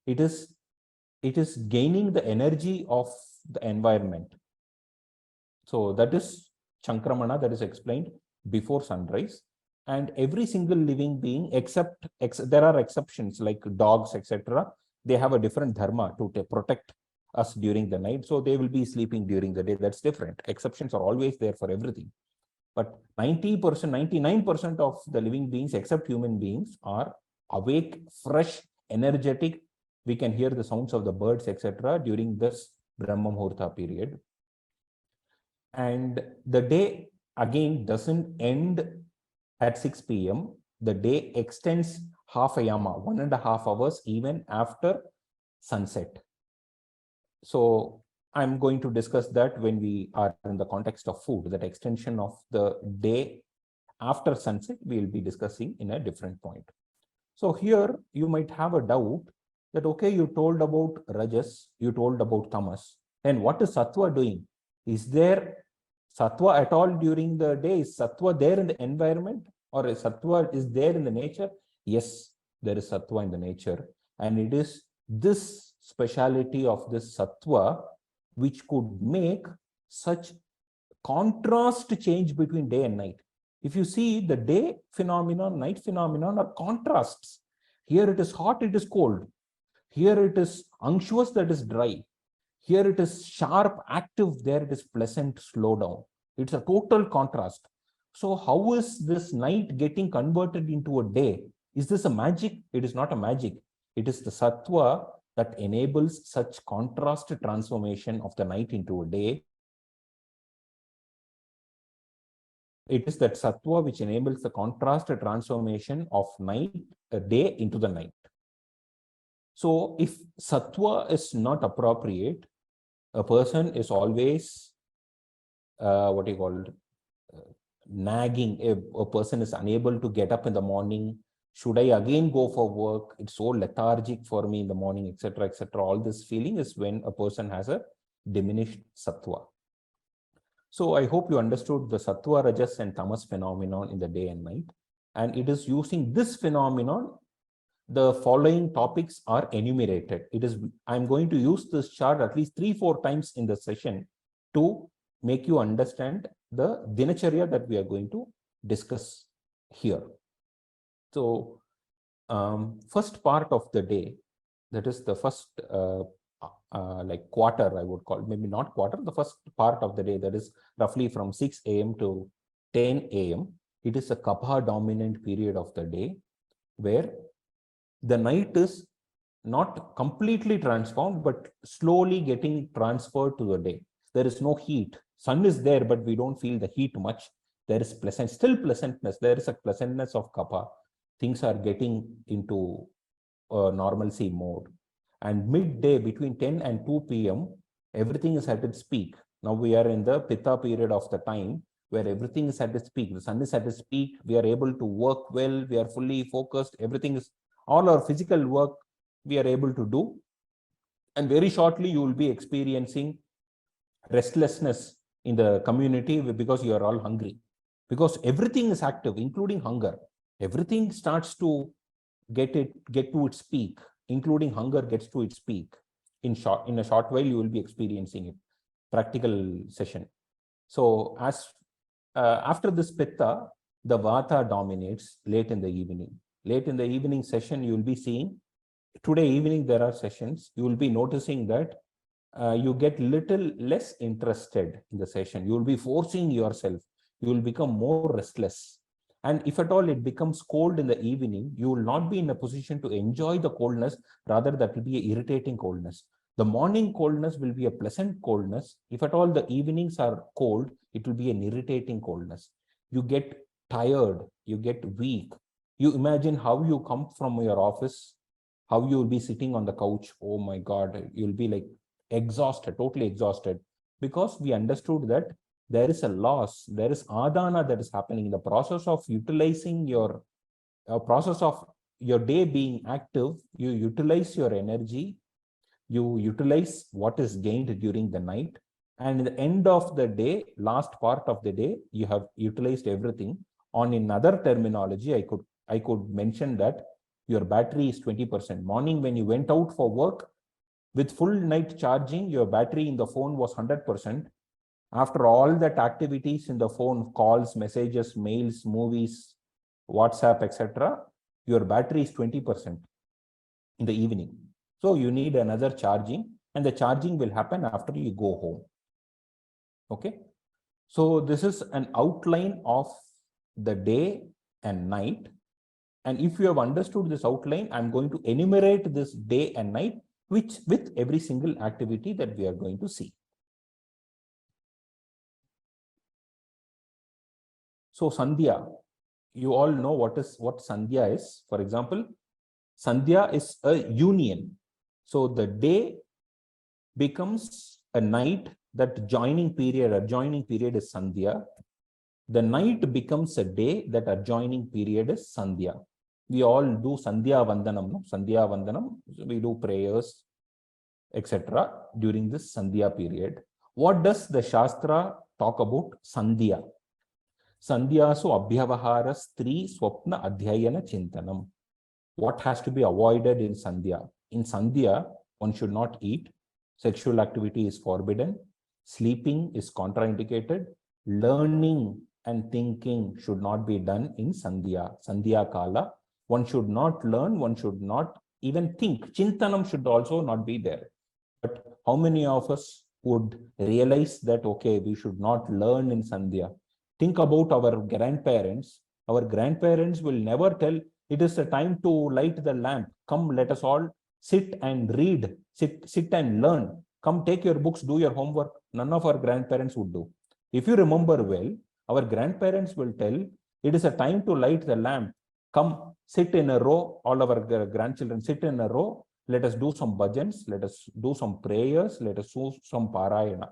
It is gaining the energy of the environment. So that is Chankramana, that is explained before sunrise. And every single living being, except there are exceptions like dogs, etc. They have a different dharma to protect us during the night. So they will be sleeping during the day. That's different. Exceptions are always there for everything. But 90%, 99% of the living beings, except human beings, are awake, fresh, energetic. We can hear the sounds of the birds, etc. during this Brahma Muhurta period. And the day again doesn't end at 6 p.m. The day extends half a yama, 1.5 hours, even after sunset. So I'm going to discuss that when we are in the context of food, that extension of the day after sunset, we'll be discussing in a different point. So here you might have a doubt that, okay, you told about Rajas, you told about Tamas, and what is Sattva doing? Is there Sattva at all during the day? Is Sattva there in the environment, or is Sattva is there in the nature? Yes, there is Sattva in the nature, and it is this speciality of this Sattva which could make such contrast change between day and night. If you see, the day phenomenon, night phenomenon are contrasts. Here it is hot, it is cold. Here it is unctuous, that is dry. Here it is sharp, active, there it is pleasant, slow down. It's a total contrast. So how is this night getting converted into a day? Is this a magic? It is not a magic. It is the Sattva that enables such contrast transformation of the night into a day. It is that Sattva which enables the contrast transformation of a day into the night. So if Sattva is not appropriate, a person is always, nagging. A person is unable to get up in the morning. Should I again go for work? It's so lethargic for me in the morning, etc., etc. All this feeling is when a person has a diminished Sattva. So I hope you understood the Sattva, Rajas, and Tamas phenomenon in the day and night. And it is using this phenomenon, the following topics are enumerated. I'm going to use this chart at least 3-4 times in the session to make you understand the Dinacharya that we are going to discuss here. So first part of the day, that is the first quarter, I would call, maybe not quarter, the first part of the day, that is roughly from 6 a.m. to 10 a.m. It is a Kapha dominant period of the day where the night is not completely transformed, but slowly getting transferred to the day. There is no heat. Sun is there, but we don't feel the heat much. There is still pleasantness. There is a pleasantness of Kapha. Things are getting into normalcy mode. And midday between 10 and 2 p.m., everything is at its peak. Now we are in the Pitta period of the time where everything is at its peak. The sun is at its peak. We are able to work well. We are fully focused. Everything is, all our physical work we are able to do. And very shortly, you will be experiencing restlessness in the community because you are all hungry. Because everything is active, including hunger. Everything starts to get to its peak, including hunger gets to its peak. In a short while, you will be experiencing it. Practical session. So after this pitta, the vata dominates late in the evening. Late in the evening session, you will be seeing, today evening there are sessions, you will be noticing that you get little less interested in the session. You will be forcing yourself. You will become more restless. And if at all it becomes cold in the evening, you will not be in a position to enjoy the coldness. Rather, that will be an irritating coldness. The morning coldness will be a pleasant coldness. If at all the evenings are cold, it will be an irritating coldness. You get tired, you get weak. You imagine how you come from your office, how you will be sitting on the couch. Oh my God, you'll be like exhausted, totally exhausted, because we understood that there is a loss, there is adana that is happening in the process of utilizing your process of your day being active. You utilize your energy, you utilize what is gained during the night, and at the end of the day, last part of the day, you have utilized everything. On another terminology, I could mention that your battery is 20%. Morning when you went out for work, with full night charging, your battery in the phone was 100%. After all that activities in the phone, calls, messages, mails, movies, WhatsApp, etc., your battery is 20% in the evening. So you need another charging, and the charging will happen after you go home. Okay. So this is an outline of the day and night. And if you have understood this outline, I'm going to enumerate this day and night, which with every single activity that we are going to see. So Sandhya, you all know what Sandhya is. For example, Sandhya is a union. So the day becomes a night, that adjoining period is Sandhya. The night becomes a day, that adjoining period is Sandhya. We all do Sandhya Vandanam, no? Sandhya Vandanam, we do prayers, etc. during this Sandhya period. What does the Shastra talk about Sandhya? Sandhyasu abhyavahara stri swapna adhyayana chintanam. What has to be avoided in Sandhya? In Sandhya, one should not eat. Sexual activity is forbidden. Sleeping is contraindicated. Learning and thinking should not be done in Sandhya. Sandhya Kala. One should not learn. One should not even think. Chintanam should also not be there. But how many of us would realize that, okay, we should not learn in Sandhya? Think about our grandparents. Our grandparents will never tell, it is a time to light the lamp. Come, let us all sit and read, sit and learn. Come, take your books, do your homework. None of our grandparents would do. If you remember well, our grandparents will tell, it is a time to light the lamp. Come, sit in a row, all our grandchildren sit in a row. Let us do some bhajans, let us do some prayers, let us do some parayana.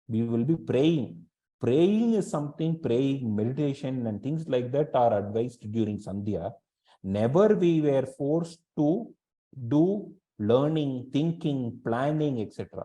We will be praying. Praying is something, praying, meditation and things like that are advised during Sandhya. Never we were forced to do learning, thinking, planning, etc.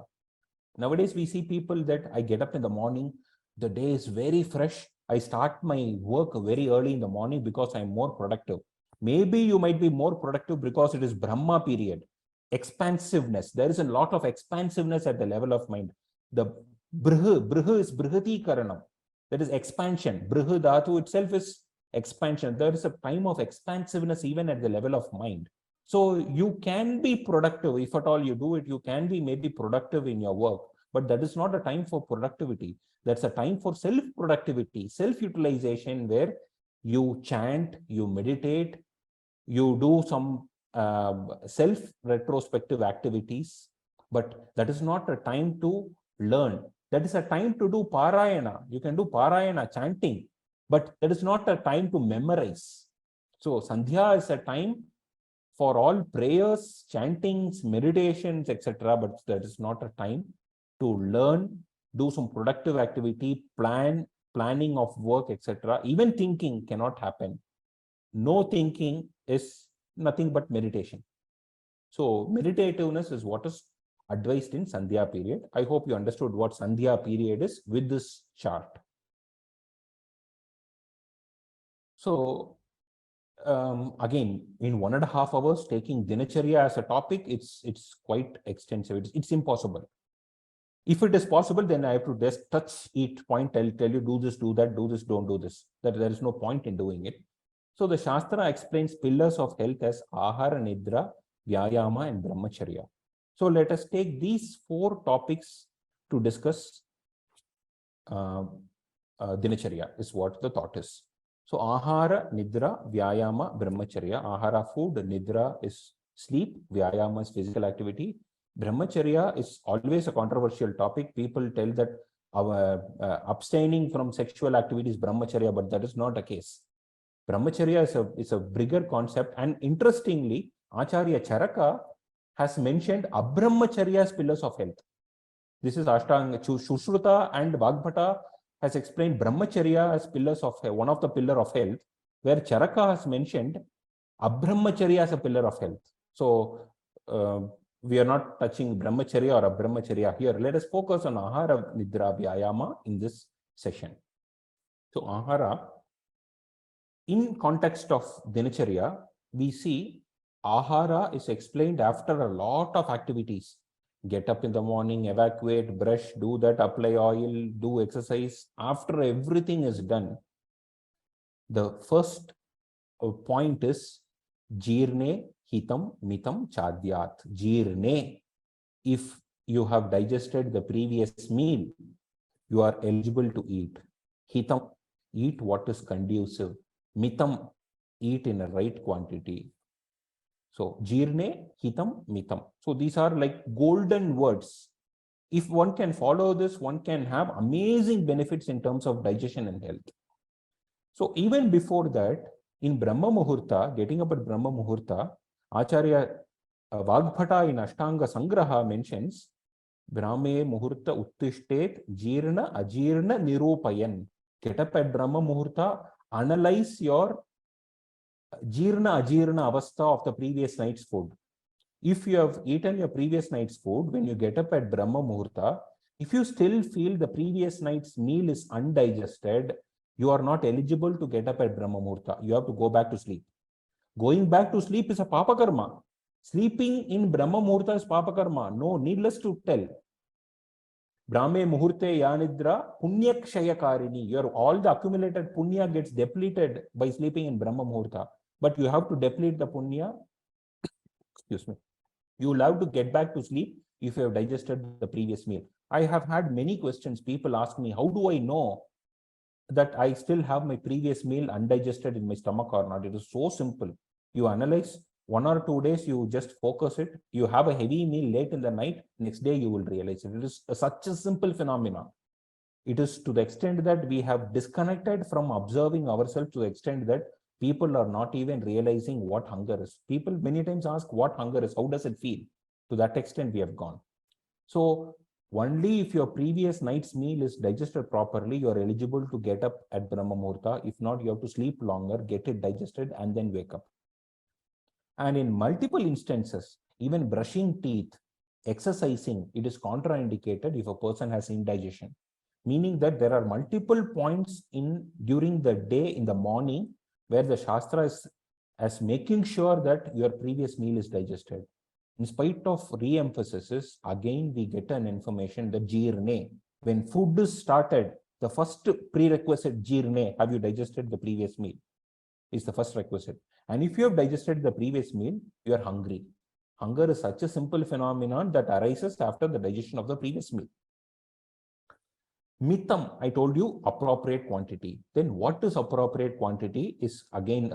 Nowadays, we see people that I get up in the morning, the day is very fresh. I start my work very early in the morning because I'm more productive. Maybe you might be more productive because it is Brahma period. Expansiveness. There is a lot of expansiveness at the level of mind. The Briha is Brihati Karanam. That is expansion. Briha Dhatu itself is expansion. There is a time of expansiveness even at the level of mind. So you can be productive. If at all you do it, you can be maybe productive in your work. But that is not a time for productivity. That's a time for self-productivity, self-utilization, where you chant, you meditate, you do some self-retrospective activities. But that is not a time to learn. That is a time to do parayana. You can do parayana, chanting, but that is not a time to memorize. So Sandhya is a time for all prayers, chantings, meditations, etc. But that is not a time to learn, do some productive activity, planning of work, etc. Even thinking cannot happen. No thinking is nothing but meditation. So meditativeness is what is advised in Sandhya period. I hope you understood what Sandhya period is with this chart. So again, in 1.5 hours, taking Dinacharya as a topic, it's quite extensive. It's impossible. If it is possible, then I have to just touch each point, tell you do this, do that, do this, don't do this. That there is no point in doing it. So the Shastra explains pillars of health as Ahara, Nidra, Vyayama, and Brahmacharya. So let us take these 4 topics to discuss Dinacharya is what the thought is. So Ahara, Nidra, Vyayama, Brahmacharya. Ahara, food, Nidra is sleep, Vyayama is physical activity. Brahmacharya is always a controversial topic. People tell that our abstaining from sexual activity is Brahmacharya, but that is not the case. Brahmacharya is a bigger concept, and interestingly, Acharya Charaka has mentioned Abrahmacharya as pillars of health. This is Ashtanga. Sushruta and Vagbhata has explained Brahmacharya as pillars of one of the pillar of health, where Charaka has mentioned Abrahmacharya as a pillar of health. So we are not touching Brahmacharya or Abrahmacharya here. Let us focus on Ahara, Nidra, Vyayama in this session. So Ahara, in context of Dinacharya, we see Ahara is explained after a lot of activities. Get up in the morning, evacuate, brush, do that, apply oil, do exercise. After everything is done, the first point is Jirne, Hitam, Mitam, Chadyat. Jirne, if you have digested the previous meal, you are eligible to eat. Hitam, eat what is conducive. Mitam, eat in a right quantity. So Jirne, Hitam, Mitam. So these are like golden words. If one can follow this, one can have amazing benefits in terms of digestion and health. So even before that, in Brahma Muhurta, getting up at Brahma Muhurta, Acharya Vagbhata in Ashtanga Sangraha mentions Brahme Muhurta Uttishtet Jirna Ajirna Nirupayan. Get up at Brahma Muhurta, analyze your Jirna Ajirna Avastha of the previous night's food. If you have eaten your previous night's food, when you get up at Brahma Muhurta, if you still feel the previous night's meal is undigested, you are not eligible to get up at Brahma Muhurta. You have to go back to sleep. Going back to sleep is a Papa Karma. Sleeping in Brahma Muhurta is Papa Karma. No, needless to tell. Brahme Muhurte Yanidra Punya Kshayakarini. All the accumulated Punya gets depleted by sleeping in Brahma Muhurta. But you have to deplete the Punya. Excuse me. You will have to get back to sleep if you have digested the previous meal. I have had many questions. People ask me, how do I know that I still have my previous meal undigested in my stomach or not? It is so simple. You analyze 1 or 2 days, you just focus it. You have a heavy meal late in the night, next day you will realize it. It is such a simple phenomenon. It is to the extent that we have disconnected from observing ourselves, to the extent that people are not even realizing what hunger is. People many times ask what hunger is, how does it feel? To that extent we have gone. So only if your previous night's meal is digested properly, you are eligible to get up at Brahma Muhurta. If not, you have to sleep longer, get it digested, and then wake up. And in multiple instances, even brushing teeth, exercising, it is contraindicated if a person has indigestion. Meaning that there are multiple points during the day, in the morning, where the Shastra is as making sure that your previous meal is digested. In spite of re-emphasis, again we get an information that Jirne, when food is started, the first prerequisite Jirne, have you digested the previous meal, is the first requisite. And if you have digested the previous meal, you are hungry. Hunger is such a simple phenomenon that arises after the digestion of the previous meal. Mitam, I told you, appropriate quantity. Then what is appropriate quantity is again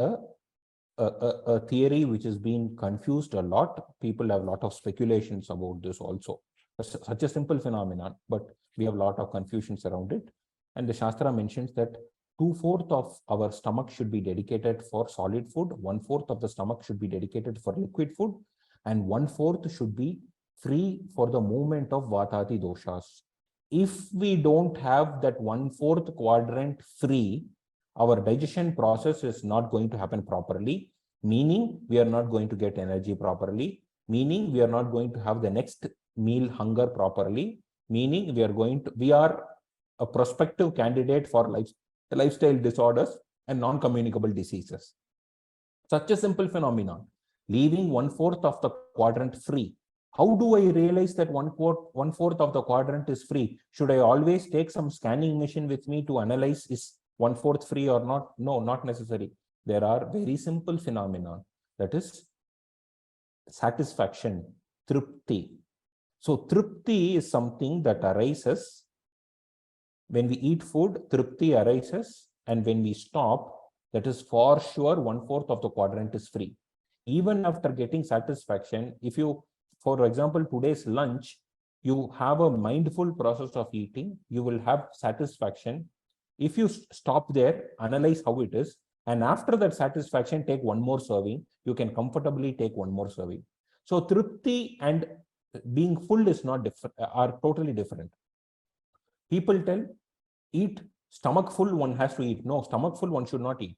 a theory which has been confused a lot. People have a lot of speculations about this also. It's such a simple phenomenon, but we have a lot of confusions around it. And the Shastra mentions that 2/4 of our stomach should be dedicated for solid food, 1/4 of the stomach should be dedicated for liquid food, and 1/4 should be free for the movement of Vatadi doshas. If we don't have that 1/4 quadrant free, our digestion process is not going to happen properly, meaning we are not going to get energy properly. meaning we are not going to have the next meal hunger properly, meaning we are a prospective candidate for lifestyle disorders and non-communicable diseases. Such a simple phenomenon, leaving 1/4 of the quadrant free. How do I realize that 1/4 of the quadrant is free? Should I always take some scanning machine with me to analyze is 1/4 free or not? No, not necessary. There are very simple phenomena, that is satisfaction, trupti. So trupti is something that arises when we eat food. Trupti arises, and when we stop, that is for sure 1/4 of the quadrant is free. Even after getting satisfaction, if you, for example, today's lunch, you have a mindful process of eating, you will have satisfaction. If you stop there, analyze how it is, and after that satisfaction, take one more serving, you can comfortably take one more serving. So trupti and being full is not different, are totally different. People tell, eat stomach full, one has to eat. No, stomach full, one should not eat.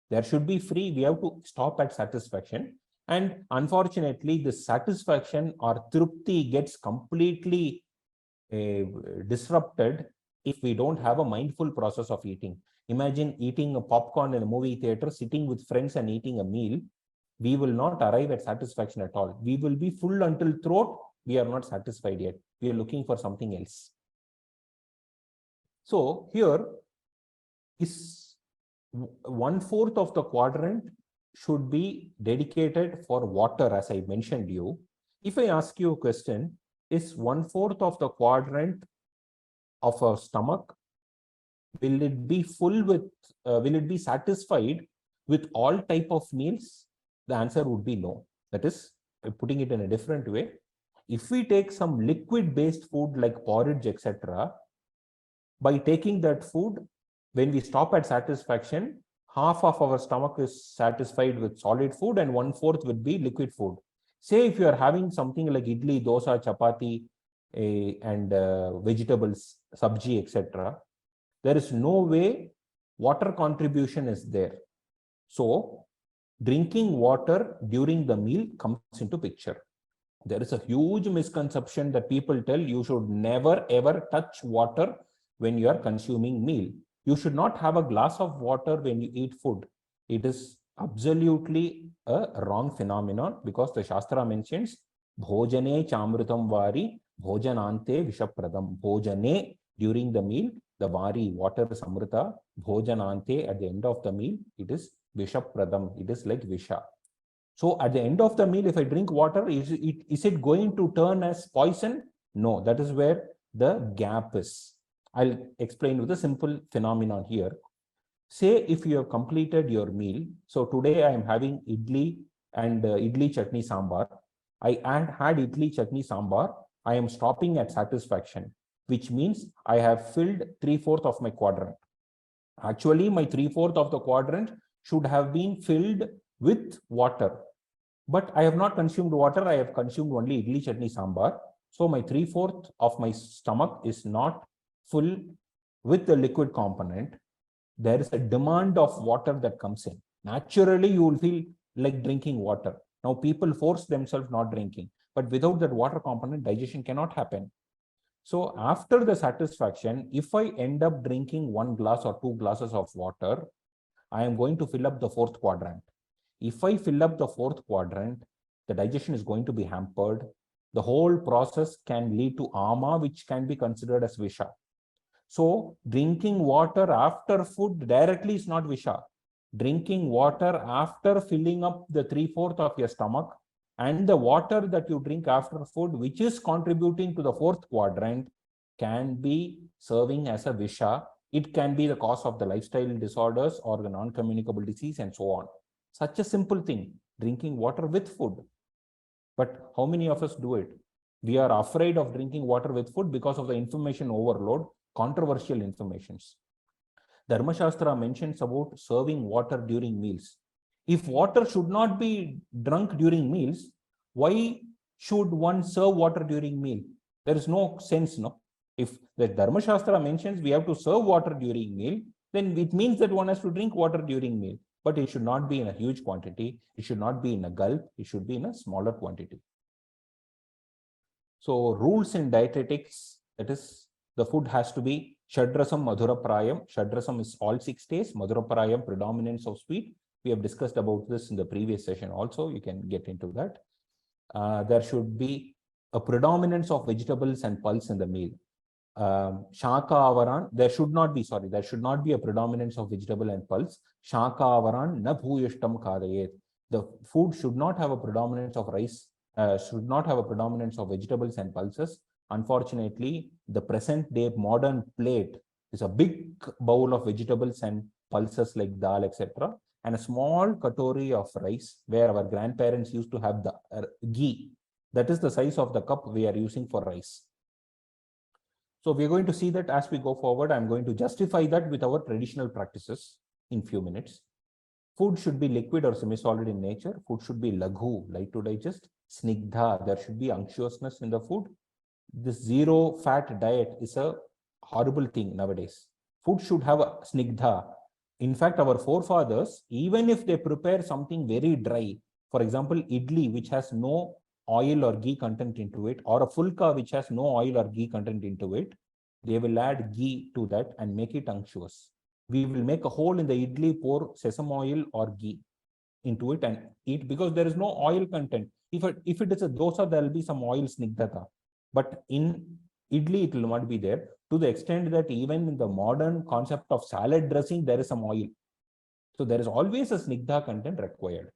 There should be free. We have to stop at satisfaction. And unfortunately, the satisfaction or trupti gets completely disrupted if we don't have a mindful process of eating. Imagine eating a popcorn in a movie theater, sitting with friends and eating a meal. We will not arrive at satisfaction at all. We will be full until throat. We are not satisfied yet. We are looking for something else. So here is 1/4 of the quadrant should be dedicated for water, as I mentioned you. If I ask you a question, is 1/4 of the quadrant of a stomach, will it be full with, will it be satisfied with all type of meals? The answer would be no. That is, putting it in a different way, if we take some liquid-based food like porridge, etc., by taking that food, when we stop at satisfaction, half of our stomach is satisfied with solid food and 1/4 would be liquid food. Say if you are having something like idli, dosa, chapati, and vegetables, sabji, etc., there is no way water contribution is there. So drinking water during the meal comes into picture. There is a huge misconception that people tell you should never ever touch water when you are consuming meal. You should not have a glass of water when you eat food. It is absolutely a wrong phenomenon, because the Shastra mentions Bhojane chamrutam vari, bhojanante vishapradam. Bhojane, during the meal, the vari, water is amrita. Bhojanante, at the end of the meal, it is vishapradam. It is like visha. So at the end of the meal, if I drink water, is it going to turn as poison? No, that is where the gap is. I'll explain with a simple phenomenon here. Say if you have completed your meal. So today I am having idli and idli chutney sambar. I had idli chutney sambar. I am stopping at satisfaction, which means I have filled 3/4 of my quadrant. Actually, my 3/4 of the quadrant should have been filled with water. But I have not consumed water. I have consumed only idli chutney sambar. So my 3/4 of my stomach is not full with the liquid component. There is a demand of water that comes in. Naturally, you will feel like drinking water. Now, people force themselves not drinking, but without that water component, digestion cannot happen. So after the satisfaction, if I end up drinking 1 glass or 2 glasses of water, I am going to fill up the 4th quadrant. If I fill up the 4th quadrant, the digestion is going to be hampered. The whole process can lead to ama, which can be considered as visha. So drinking water after food directly is not visha. Drinking water after filling up the 3/4 of your stomach and the water that you drink after food, which is contributing to the 4th quadrant, can be serving as a visha. It can be the cause of the lifestyle disorders or the non-communicable disease and so on. Such a simple thing, drinking water with food. But how many of us do it? We are afraid of drinking water with food because of the information overload, controversial informations. Dharma Shastra mentions about serving water during meals. If water should not be drunk during meals, why should one serve water during meal? There is no sense, no? If the Dharma Shastra mentions we have to serve water during meal, then it means that one has to drink water during meal. But it should not be in a huge quantity. It should not be in a gulp. It should be in a smaller quantity. So rules in dietetics, that is, the food has to be Shadrasam Madhuraprayam. Shadrasam is all 6 days, Madhuraprayam predominance of sweet. We have discussed about this in the previous session also. You can get into that. There should be a predominance of vegetables and pulse in the meal. Shaka avaran, there should not be a predominance of vegetable and pulse. Shaka avaran na bhuyashtam kadayet. The food should not have a predominance of rice, should not have a predominance of vegetables and pulses. Unfortunately, the present day modern plate is a big bowl of vegetables and pulses like dal, etc., and a small katori of rice, where our grandparents used to have the ghee. That is the size of the cup we are using for rice. So we're going to see that as we go forward. I'm going to justify that with our traditional practices in few minutes. Food should be liquid or semi-solid in nature. Food should be laghu, light to digest. Snigdha, there should be unctuousness in the food. This zero fat diet is a horrible thing nowadays. Food should have a snigdha. In fact, our forefathers, even if they prepare something very dry, for example, idli, which has no oil or ghee content into it, or a fulka which has no oil or ghee content into it, they will add ghee to that and make it unctuous. We will make a hole in the idli, pour sesame oil or ghee into it and eat, because there is no oil content. If it is a dosa, there will be some oil snigdhata. But in idli, it will not be there, to the extent that even in the modern concept of salad dressing, there is some oil. So there is always a snigdha content required.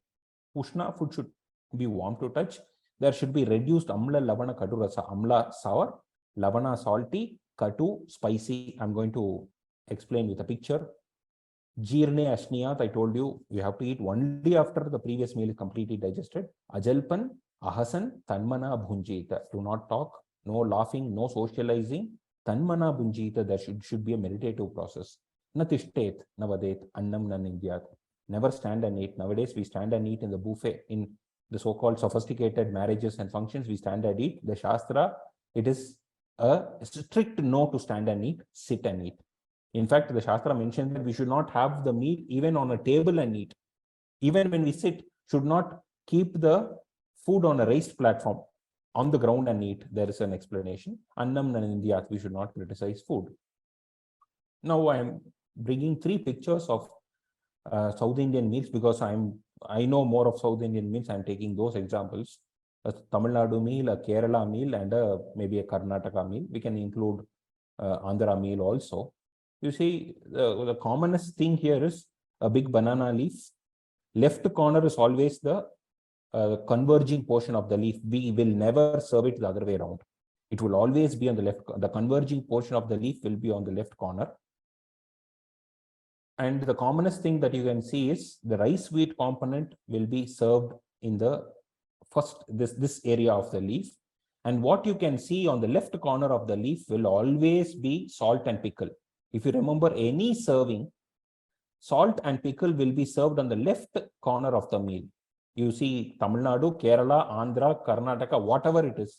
Ushna, food should be warm to touch. There should be reduced amla, lavana, katu rasa. Amla, sour, lavana, salty, katu, spicy. I'm going to explain with a picture. Jirne ashniyat, I told you, you have to eat only after the previous meal is completely digested. Ajalpan, ahasan, tanmana, bhunjita. Do not talk, no laughing, no socializing. Tanmana, bhunjita, there should be a meditative process. Natishtet, navadet, annam nanindyat. Never stand and eat. Nowadays, we stand and eat in the buffet. In the so-called sophisticated marriages and functions, we stand and eat. The Shastra, it is a strict no to stand and eat, sit and eat. In fact, the Shastra mentions that we should not have the meal even on a table and eat. Even when we sit, should not keep the food on a raised platform on the ground and eat. There is an explanation. Annam nanindiyat, we should not criticize food. Now I am bringing 3 pictures of South Indian meals, because I know more of South Indian meals. I'm taking those examples. A Tamil Nadu meal, a Kerala meal, and maybe a Karnataka meal. We can include Andhra meal also. You see, the commonest thing here is a big banana leaf. Left corner is always the converging portion of the leaf. We will never serve it the other way around. It will always be on the left. The converging portion of the leaf will be on the left corner. And the commonest thing that you can see is the rice wheat component will be served in the first, this area of the leaf. And what you can see on the left corner of the leaf will always be salt and pickle. If you remember any serving, salt and pickle will be served on the left corner of the meal. You see Tamil Nadu, Kerala, Andhra, Karnataka, whatever it is,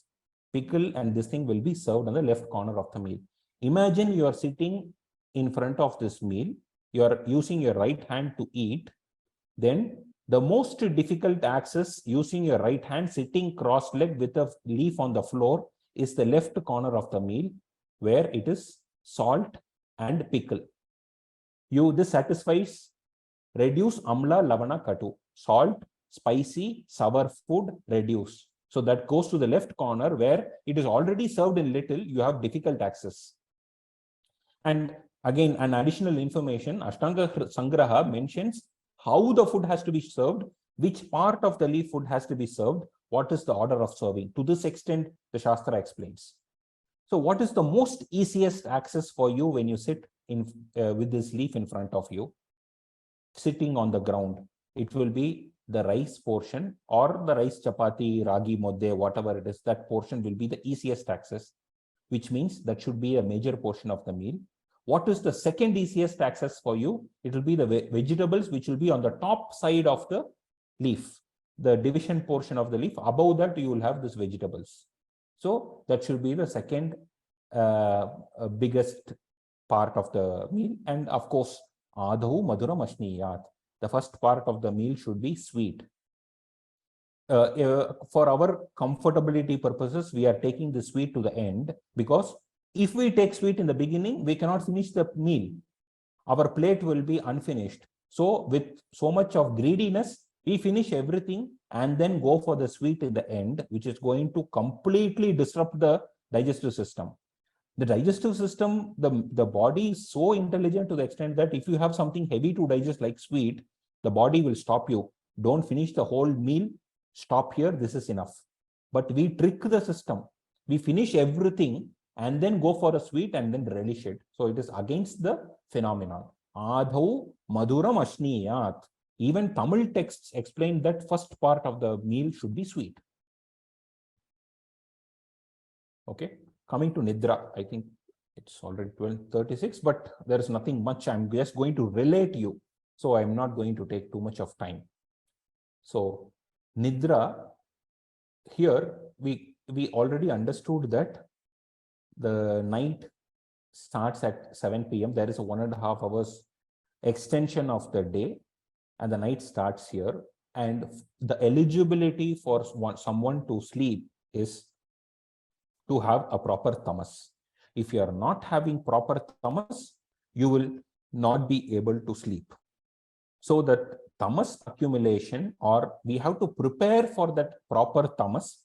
pickle and this thing will be served on the left corner of the meal. Imagine you are sitting in front of this meal. You are using your right hand to eat. Then the most difficult access, using your right hand, sitting cross-legged with a leaf on the floor, is the left corner of the meal, where it is salt and pickle. This satisfies reduce amla, lavana, katu. Salt, spicy, sour food, reduce. So that goes to the left corner, where it is already served in little, you have difficult access. And again, an additional information, Ashtanga Sangraha mentions how the food has to be served, which part of the leaf food has to be served, what is the order of serving. To this extent, the Shastra explains. So what is the most easiest access for you when you sit in with this leaf in front of you, sitting on the ground? It will be the rice portion, or the rice chapati, ragi modde, whatever it is, that portion will be the easiest access, which means that should be a major portion of the meal. What is the second easiest access for you? It will be the vegetables, which will be on the top side of the leaf, the division portion of the leaf. Above that, you will have this vegetables. So that should be the second biggest part of the meal. And of course, adhu maduram ashniyat. The first part of the meal should be sweet. for our comfortability purposes, we are taking the sweet to the end, because if we take sweet in the beginning, we cannot finish the meal. Our plate will be unfinished. So with so much of greediness, we finish everything and then go for the sweet in the end, which is going to completely disrupt the digestive system. The digestive system, the body is so intelligent to the extent that if you have something heavy to digest like sweet, the body will stop you. Don't finish the whole meal. Stop here. This is enough. But we trick the system. We finish everything and then go for a sweet and then relish it. So it is against the phenomenon. Adhau maduram ashniyat. Even Tamil texts explain that first part of the meal should be sweet. Okay. Coming to Nidra, I think it's already 12:36, but there is nothing much. I'm just going to relate you. So I'm not going to take too much of time. So Nidra, here we already understood that the night starts at 7 p.m. There is a 1.5 hours extension of the day, and the night starts here. And the eligibility for someone to sleep is to have a proper tamas. If you are not having proper tamas, you will not be able to sleep. So that tamas accumulation, or we have to prepare for that proper tamas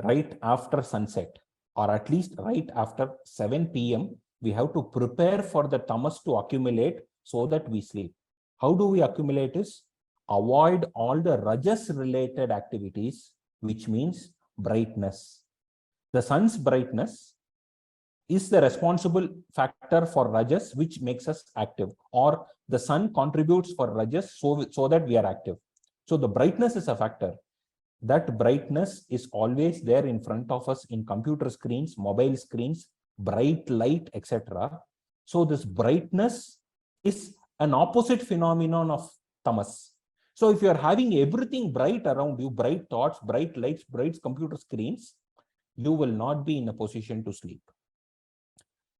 right after sunset, or at least right after 7 p.m. We have to prepare for the tamas to accumulate so that we sleep. How do we accumulate this? Avoid all the rajas related activities, which means brightness. The sun's brightness is the responsible factor for rajas, which makes us active, or the sun contributes for rajas so that we are active. So the brightness is a factor. That brightness is always there in front of us in computer screens, mobile screens, bright light, etc. So this brightness is an opposite phenomenon of tamas. So if you are having everything bright around you, bright thoughts, bright lights, bright computer screens, you will not be in a position to sleep.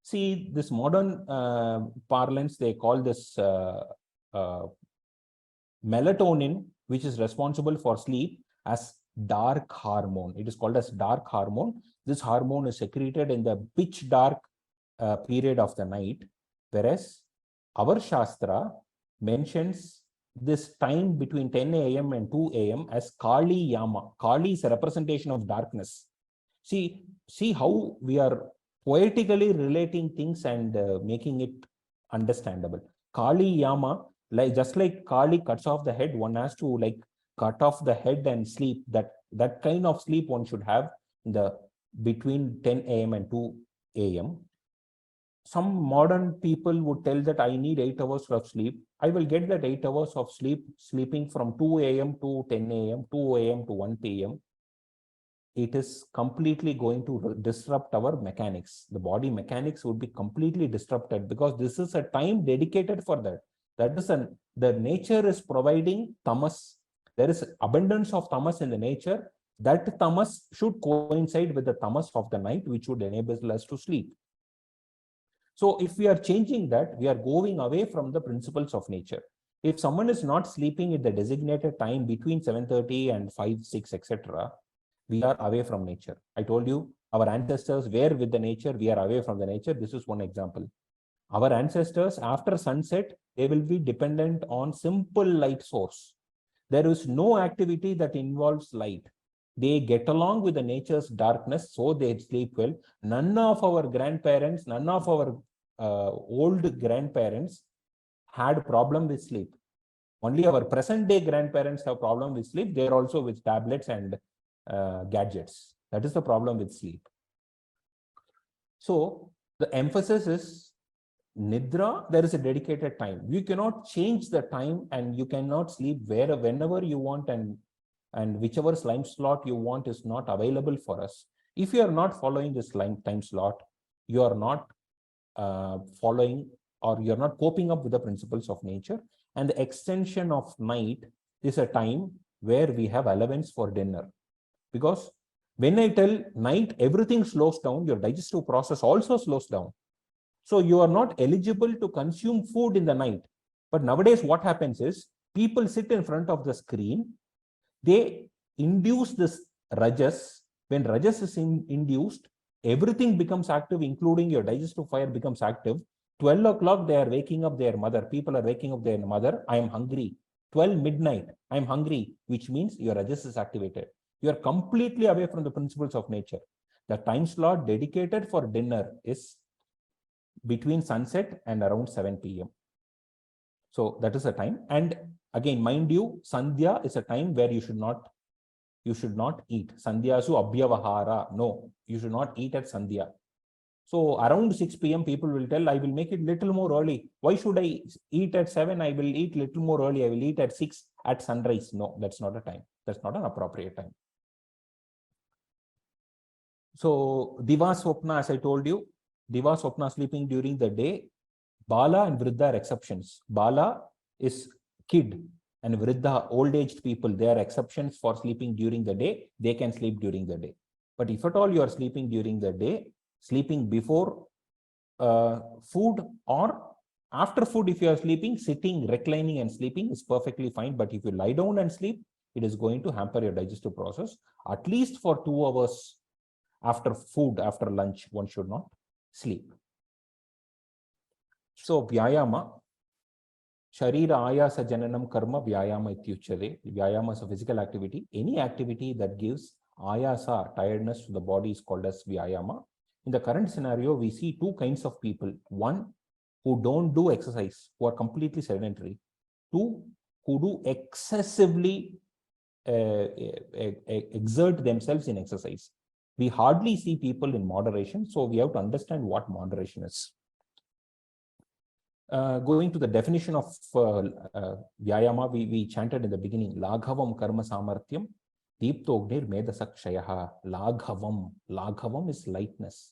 See, this modern parlance, they call this melatonin, which is responsible for sleep, as dark hormone. It is called as dark hormone. This hormone is secreted in the pitch dark period of the night, whereas our Shastra mentions this time between 10 a.m. and 2 a.m. as Kali Yama. Kali is a representation of darkness. See how we are poetically relating things and making it understandable. Kali Yama, just like Kali cuts off the head, one has to cut off the head and sleep. That kind of sleep one should have in the between 10 a.m. and 2 a.m. Some modern people would tell that I need 8 hours of sleep. I will get that 8 hours of sleep, sleeping from 2 a.m. to 10 a.m., 2 a.m. to 1 p.m. It is completely going to disrupt our mechanics. The body mechanics would be completely disrupted, because this is a time dedicated for that. That is the nature is providing tamas. There is abundance of tamas in the nature. That tamas should coincide with the tamas of the night, which would enable us to sleep. So if we are changing that, we are going away from the principles of nature. If someone is not sleeping at the designated time between 7:30 and 5, 6, etc., we are away from nature. I told you, our ancestors were with the nature, we are away from the nature. This is one example. Our ancestors, after sunset, they will be dependent on simple light source. There is no activity that involves light. They get along with the nature's darkness, so they sleep well. None of our grandparents, none of our old grandparents had problem with sleep. Only our present day grandparents have problem with sleep. They're also with tablets and gadgets. That is the problem with sleep. So the emphasis is Nidra, there is a dedicated time. You cannot change the time, and you cannot sleep whenever you want, and whichever time slot you want is not available for us. If you are not following this time slot, you are not following, or you're not coping up with the principles of nature. And the extension of night is a time where we have allowance for dinner. Because when I tell night, everything slows down, your digestive process also slows down. So you are not eligible to consume food in the night. But nowadays what happens is, people sit in front of the screen, they induce this rajas. When rajas is induced, everything becomes active, including your digestive fire becomes active. 12 o'clock, they are waking up their mother. People are waking up their mother. I am hungry. 12 midnight, I am hungry, which means your rajas is activated. You are completely away from the principles of nature. The time slot dedicated for dinner is between sunset and around 7 p.m. So that is a time. And again, mind you, Sandhya is a time where you should not eat. Sandhya su abhyavahara. No, you should not eat at Sandhya. So around 6 p.m. people will tell, I will make it little more early. Why should I eat at 7? I will eat little more early. I will eat at 6 at sunrise. No, that's not a time. That's not an appropriate time. So Diva Swapna, as I told you, Diva Swapna sleeping during the day. Bala and Vriddha are exceptions. Bala is kid and Vriddha, old-aged people, they are exceptions for sleeping during the day. They can sleep during the day. But if at all you are sleeping during the day, sleeping before food or after food, if you are sleeping, sitting, reclining and sleeping is perfectly fine. But if you lie down and sleep, it is going to hamper your digestive process. At least for 2 hours after food, after lunch, one should not sleep. So Vyayama, Sharira Ayasa Jananam Karma Vyayama Ityuchade. Vyayama is a physical activity. Any activity that gives ayasa, tiredness to the body is called as Vyayama. In the current scenario, we see 2 kinds of people. 1, who don't do exercise, who are completely sedentary. 2, who do excessively exert themselves in exercise. We hardly see people in moderation, so we have to understand what moderation is. Going to the definition of Vyayama, we chanted in the beginning, Laghavam Karma Samarthyam, Deeptognir Medasakshayaha. Laghavam. Laghavam is lightness.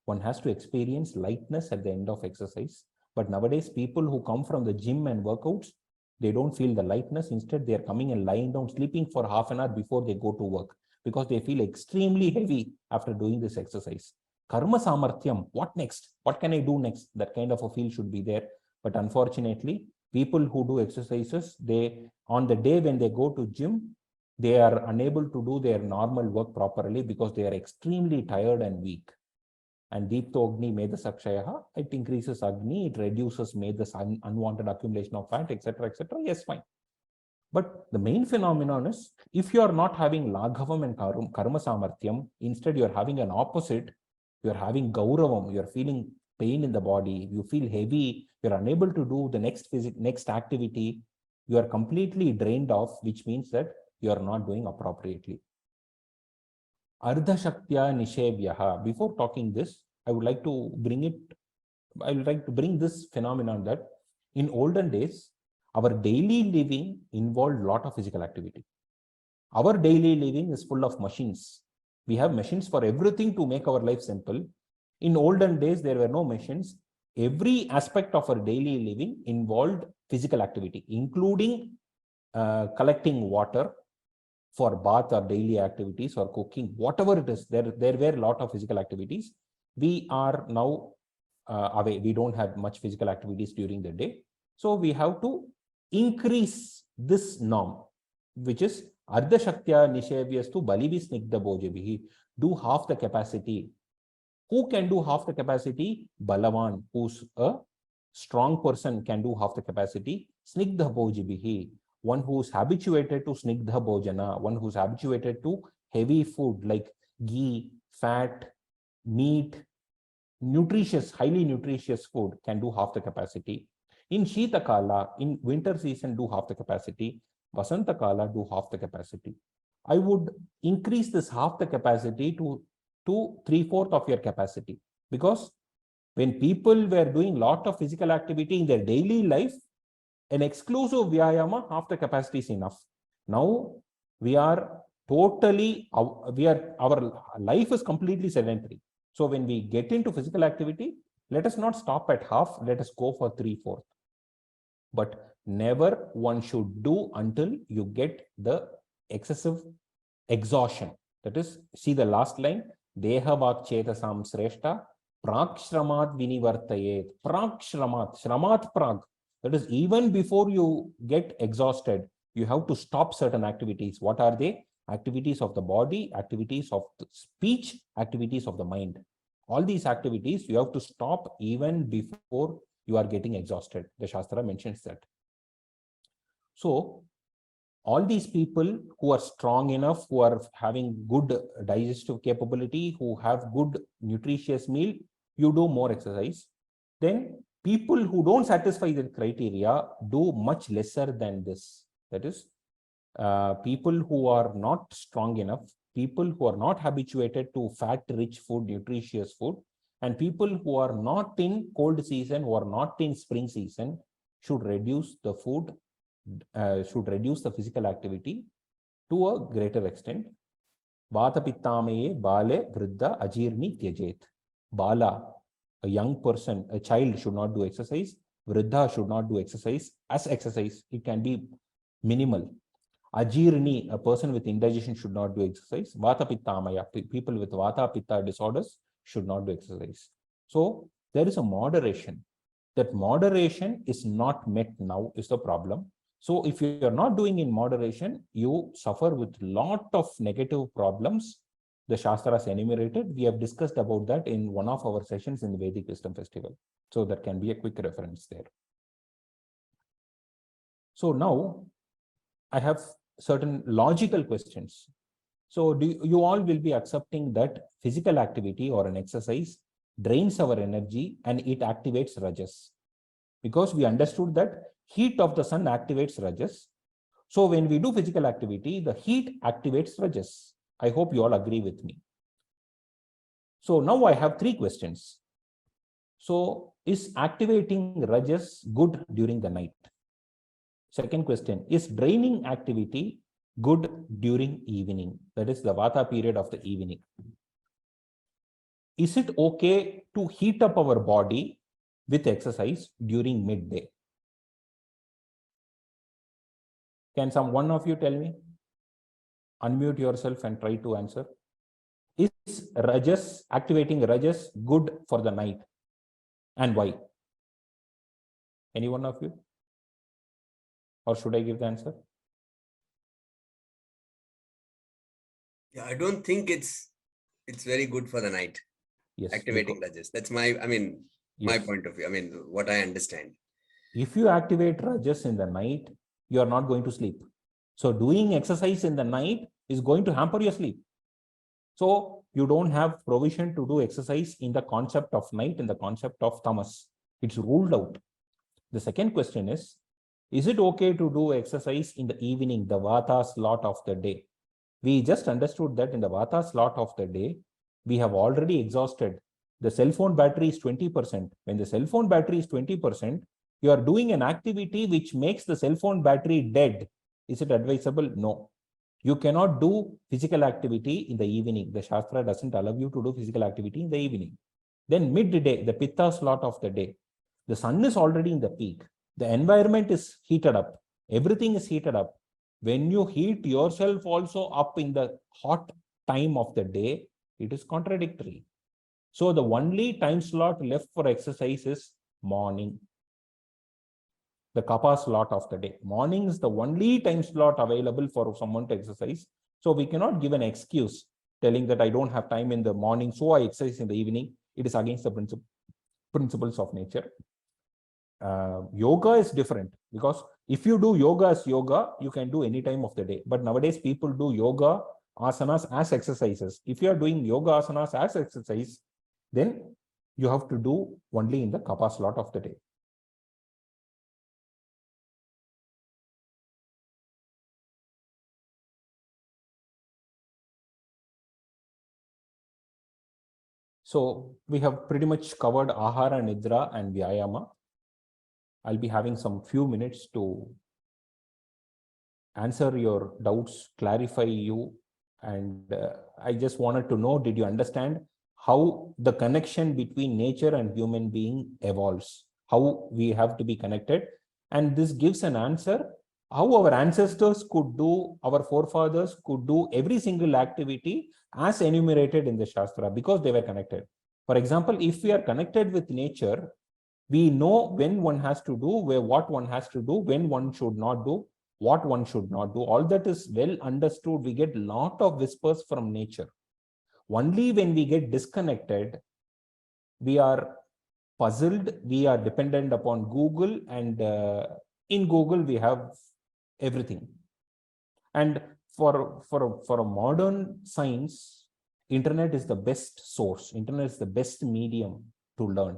One has to experience lightness at the end of exercise. But nowadays, people who come from the gym and workouts, they don't feel the lightness. Instead, they are coming and lying down, sleeping for half an hour before they go to work, because they feel extremely heavy after doing this exercise. Karma Samarthyam, what next? What can I do next? That kind of a feel should be there. But unfortunately, people who do exercises, on the day when they go to gym, they are unable to do their normal work properly because they are extremely tired and weak. And Deepto Agni Medasakshayaha, it increases Agni, it reduces Medas, unwanted accumulation of fat, etc., etc. Yes, fine. But the main phenomenon is, if you are not having Laghavam and Karma Samarthyam, instead you are having an opposite, you are having Gauravam, you are feeling pain in the body, you feel heavy, you are unable to do the next activity, you are completely drained off, which means that you are not doing appropriately. Ardha Shaktya Nishevyaha. Before talking this, I would like to bring this phenomenon that in olden days, our daily living involved a lot of physical activity. Our daily living is full of machines. We have machines for everything to make our life simple. In olden days, there were no machines. Every aspect of our daily living involved physical activity, including collecting water for bath or daily activities or cooking, whatever it is. There were a lot of physical activities. We are now away. We don't have much physical activities during the day. So we have to increase this norm, which is Ardha Shaktya Nishevyastu Balivi Snigdha Bhojabihi. Do half the capacity. Who can do half the capacity? Balavan, who's a strong person, can do half the capacity. Snigdha Bhojabihi, one who's habituated to Snigdha Bhojana, one who's habituated to heavy food like ghee, fat, meat, nutritious, highly nutritious food can do half the capacity. In Shita Kala, in winter season, do half the capacity. Vasanta Kala, do half the capacity. I would increase this half the capacity to 3/4 of your capacity, because when people were doing a lot of physical activity in their daily life, an exclusive Vyayama, half the capacity is enough. Now we are totally, our life is completely sedentary. So when we get into physical activity, let us not stop at half, let us go for 3/4. But never one should do until you get the excessive exhaustion. That is, see the last line, Deha Vakchetasam Sreshta, Prag Shramat Vinivartayet. Prag Shramat, Shramat Prag. That is, even before you get exhausted, You have to stop certain activities. What are they? Activities of the body, activities of the speech, activities of the mind. All these activities you have to stop even before you are getting exhausted. The Shastra mentions that. So all these people who are strong enough, who are having good digestive capability, who have good nutritious meal, you do more exercise. Then people who don't satisfy the criteria do much lesser than this. That is, people who are not strong enough, people who are not habituated to fat-rich food, nutritious food, and people who are not in cold season, who are not in spring season, should reduce the food, should reduce the physical activity to a greater extent. Vata pittamaye bale vriddha ajirni tyajet. Bala, a young person, a child should not do exercise. Vriddha should not do exercise. As exercise, it can be minimal. Ajirni, a person with indigestion, should not do exercise. Vata pittamaya, people with vata pitta disorders should not do exercise. So there is a moderation. That moderation is not met now is the problem. So if you are not doing in moderation, you suffer with lot of negative problems. The Shastras enumerated. We have discussed about that in one of our sessions in the Vedic Wisdom Festival. So that can be a quick reference there. So now I have certain logical questions. So you all will be accepting that physical activity or an exercise drains our energy and it activates Rajas. Because we understood that heat of the sun activates Rajas. So when we do physical activity, the heat activates Rajas. I hope you all agree with me. So now I have 3 questions. So is activating Rajas good during the night? Second question, is draining activity good during evening? That is the Vata period of the evening. Is it okay to heat up our body with exercise during midday? Can one of you tell me? Unmute yourself and try to answer. Is Rajas, activating Rajas, good for the night? And why? Any one of you? Or should I give the answer? Yeah, I don't think it's very good for the night. Yes. Activating Rajas. That's my point of view. I mean, what I understand. If you activate Rajas in the night, you are not going to sleep. So doing exercise in the night is going to hamper your sleep. So you don't have provision to do exercise in the concept of night, in the concept of tamas. It's ruled out. The second question is it okay to do exercise in the evening, the Vata slot of the day? We just understood that in the Vata slot of the day, we have already exhausted. The cell phone battery is 20%. When the cell phone battery is 20%, you are doing an activity which makes the cell phone battery dead. Is it advisable? No. You cannot do physical activity in the evening. The Shastra doesn't allow you to do physical activity in the evening. Then midday, the Pitta slot of the day. The sun is already in the peak. The environment is heated up. Everything is heated up. When you heat yourself also up in the hot time of the day, it is contradictory. So the only time slot left for exercise is morning. The kappa slot of the day. Morning is the only time slot available for someone to exercise. So we cannot give an excuse telling that I don't have time in the morning, so I exercise in the evening. It is against the principles of nature. Yoga is different, because if you do yoga as yoga, you can do any time of the day. But nowadays people do yoga asanas as exercises. If you are doing yoga asanas as exercise, then you have to do only in the kappa slot of the day. So we have pretty much covered ahara, nidra and vyayama. I'll be having some few minutes to answer your doubts, clarify you. And I just wanted to know, did you understand how the connection between nature and human being evolves? How we have to be connected? And this gives an answer how our ancestors could do, our forefathers could do every single activity as enumerated in the Shastra, because they were connected. For example, if we are connected with nature, we know when one has to do, what one has to do, when one should not do. what one should not do. All that is well understood. We get a lot of whispers from nature. Only when we get disconnected, we are puzzled, we are dependent upon Google, and in Google we have everything. And for a modern science, internet is the best source, internet is the best medium to learn.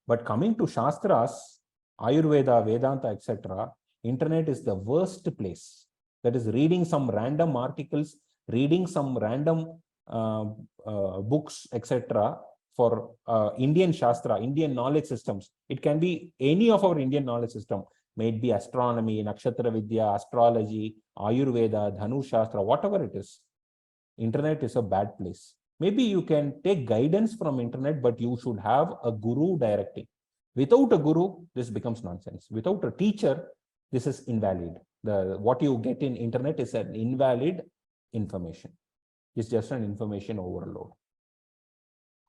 But coming to Shastras, Ayurveda, Vedanta, etc., internet is the worst place. That is reading some random articles, reading some random books, etc., for Indian Shastra, Indian knowledge systems. It can be any of our Indian knowledge system, may it be astronomy, Nakshatra Vidya, astrology, Ayurveda, Dhanu Shastra, whatever it is. Internet is a bad place. Maybe you can take guidance from internet, but you should have a guru directing. Without a guru, this becomes nonsense. Without a teacher, this is invalid. What you get in internet is an invalid information. It's just an information overload.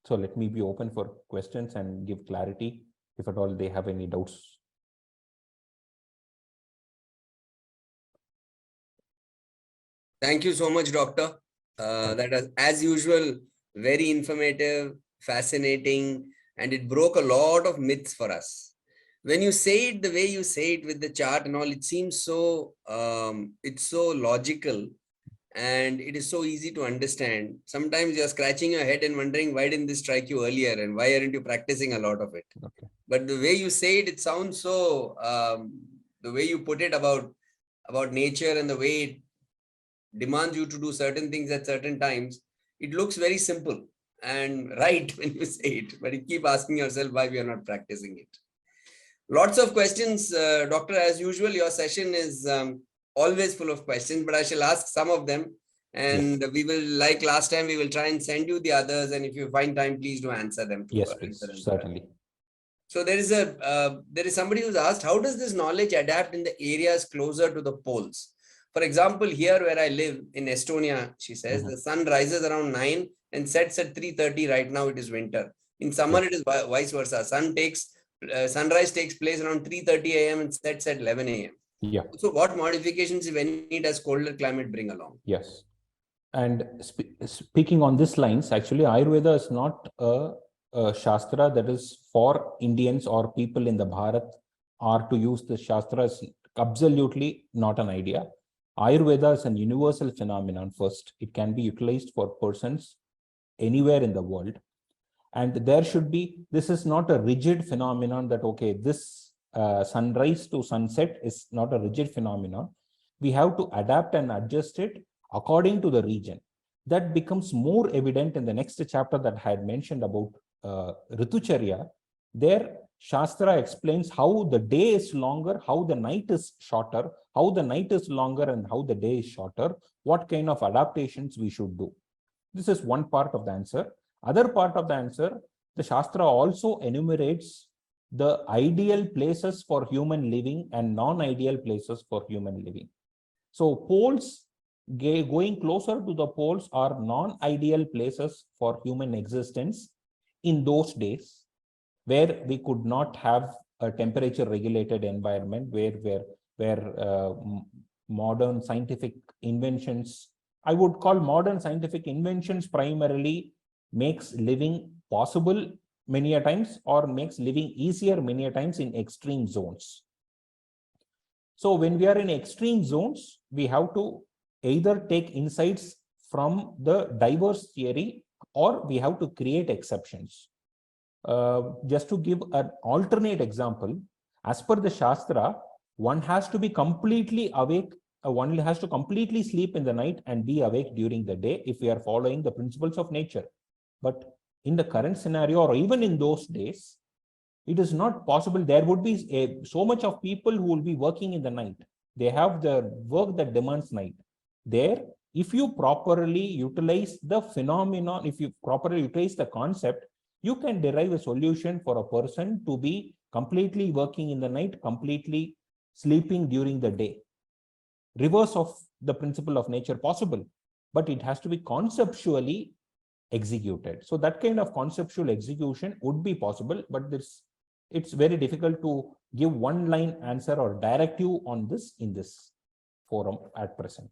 So let me be open for questions and give clarity if at all they have any doubts. Thank you so much, Doctor. That was, as usual, very informative, fascinating, and it broke a lot of myths for us. When you say it the way you say it with the chart and all, it seems so, it's so logical and it is so easy to understand. Sometimes you're scratching your head and wondering, why didn't this strike you earlier and why aren't you practicing a lot of it? Okay. But the way you say it, it sounds so, the way you put it about nature and the way it demands you to do certain things at certain times, it looks very simple and right when you say it, but you keep asking yourself why we are not practicing it. Lots of questions, Doctor. As usual, your session is always full of questions, but I shall ask some of them, and we will, like last time, we will try and send you the others, and if you find time, please do answer them too. Yes, please, certainly. So there is somebody who's asked, how does this knowledge adapt in the areas closer to the poles? For example, here where I live in Estonia, she says, the sun rises around 9 and sets at 3:30. Right now it is winter. In summer, it is vice versa. Sunrise takes place around 3:30 a.m. and sets at 11 a.m. Yeah. So what modifications, if any, does colder climate bring along? Yes. And speaking on this lines, actually, Ayurveda is not a Shastra that is for Indians or people in the Bharat, or to use the Shastra is absolutely not an idea. Ayurveda is a universal phenomenon first. It can be utilized for persons anywhere in the world. And there should be, this is not a rigid phenomenon that, okay, this sunrise to sunset is not a rigid phenomenon. We have to adapt and adjust it according to the region. That becomes more evident in the next chapter that I had mentioned about Ritucharya. There, Shastra explains how the day is longer, how the night is shorter, how the night is longer and how the day is shorter, what kind of adaptations we should do. This is one part of the answer. Other part of the answer, the Shastra also enumerates the ideal places for human living and non-ideal places for human living. So poles, going closer to the poles, are non-ideal places for human existence in those days, where we could not have a temperature regulated environment, where modern scientific inventions, I would call modern scientific inventions primarily, makes living possible many a times, or makes living easier many a times in extreme zones. So when we are in extreme zones, we have to either take insights from the diverse theory, or we have to create exceptions. Just to give an alternate example, as per the Shastra, one has to be completely awake, one has to completely sleep in the night and be awake during the day if we are following the principles of nature. But in the current scenario, or even in those days, it is not possible. There would be so much of people who will be working in the night. They have the work that demands night. There, if you properly utilize the phenomenon, if you properly utilize the concept, you can derive a solution for a person to be completely working in the night, completely sleeping during the day. Reverse of the principle of nature possible, but it has to be conceptually executed. So that kind of conceptual execution would be possible, but it's very difficult to give one line answer or directive on this in this. forum at present.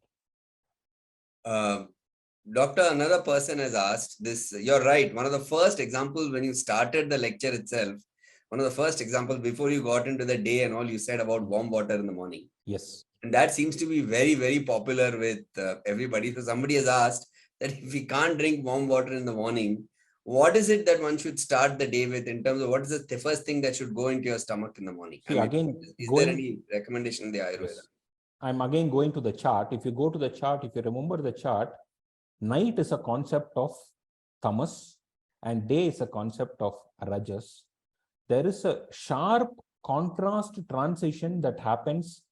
Doctor, another person has asked this. You're right. One of the first examples when you started the lecture itself, one of the first examples before you got into the day and all, you said about warm water in the morning. Yes. And that seems to be very, very popular with everybody. So somebody has asked that if we can't drink warm water in the morning, what is it that one should start the day with in terms of what is the first thing that should go into your stomach in the morning? See, again, is there any recommendation in the Ayurveda? Yes. I'm again going to the chart. If you go to the chart, if you remember the chart, night is a concept of tamas and day is a concept of rajas. There is a sharp contrast transition that happens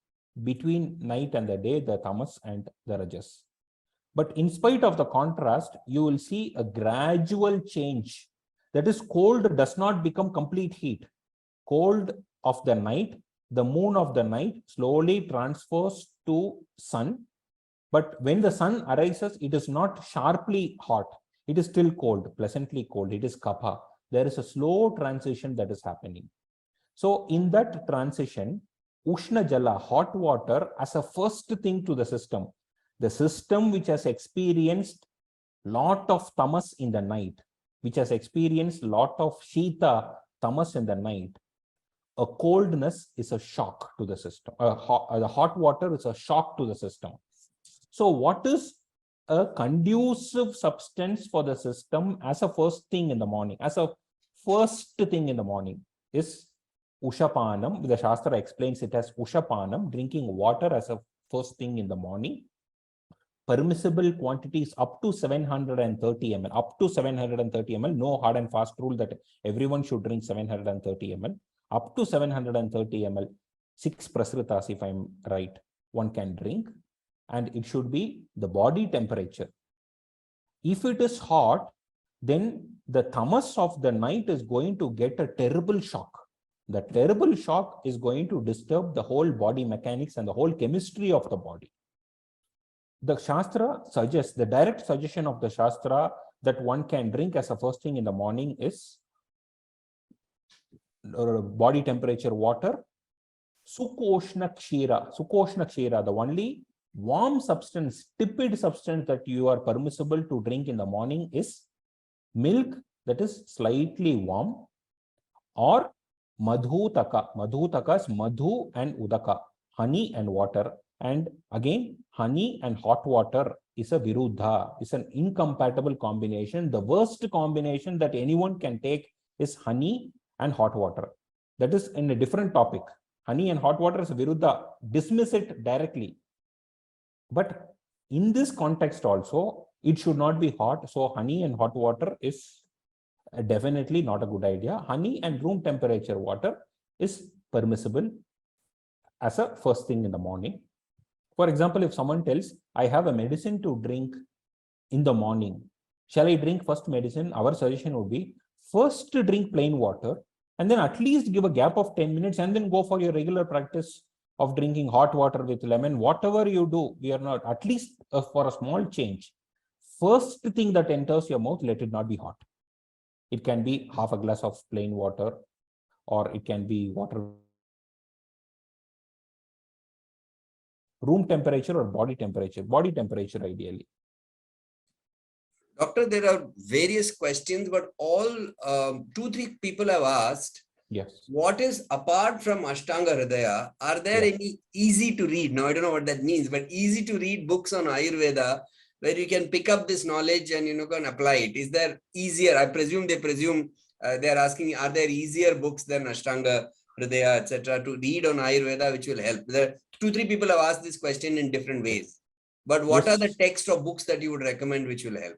between night and the day, the tamas and the rajas. But in spite of the contrast, you will see a gradual change. That is, cold does not become complete heat. Cold of the night, the moon of the night slowly transfers to sun. But when the sun arises, it is not sharply hot. It is still cold, pleasantly cold. It is kapha. There is a slow transition that is happening. So in that transition, Ushna Jala, hot water, as a first thing to the system which has experienced lot of tamas in the night, which has experienced lot of shita, tamas in the night, a coldness is a shock to the system. The hot water is a shock to the system. So what is a conducive substance for the system as a first thing in the morning? As a first thing in the morning is Ushapanam. The Shastra explains it as Ushapanam, drinking water as a first thing in the morning. Permissible quantities up to 730 ml. Up to 730 ml. No hard and fast rule that everyone should drink 730 ml. Up to 730 ml, 6 prasritas, if I'm right, one can drink. And it should be the body temperature. If it is hot, then the tamas of the night is going to get a terrible shock. The terrible shock is going to disturb the whole body mechanics and the whole chemistry of the body. The Shastra suggests, the direct suggestion of the Shastra that one can drink as a first thing in the morning is body temperature water, Sukoshna Kshira, the only warm substance, tepid substance that you are permissible to drink in the morning is milk that is slightly warm, or Madhutaka. Madhutaka is Madhu and Udaka, honey and water. And again, honey and hot water is a viruddha, is an incompatible combination. The worst combination that anyone can take is honey and hot water. That is in a different topic. Honey and hot water is a viruddha. Dismiss it directly. But in this context also, it should not be hot. So honey and hot water is definitely not a good idea. Honey and room temperature water is permissible as a first thing in the morning. For example, if someone tells, I have a medicine to drink in the morning, shall I drink first medicine? Our suggestion would be first to drink plain water and then at least give a gap of 10 minutes and then go for your regular practice of drinking hot water with lemon. Whatever you do, we are not, at least for a small change, first thing that enters your mouth, let it not be hot. It can be half a glass of plain water, or it can be water room temperature or body temperature ideally. Doctor, there are various questions, but all 2-3 people have asked, yes, what is, apart from Ashtanga Hridaya, are there any easy to read? Now, I don't know what that means, but easy to read books on Ayurveda where you can pick up this knowledge and can apply it. Is there easier? I presume they're asking, are there easier books than Ashtanga Hridaya, etc., to read on Ayurveda which will help? There 2-3 people have asked this question in different ways. But what are the text or books that you would recommend which will help?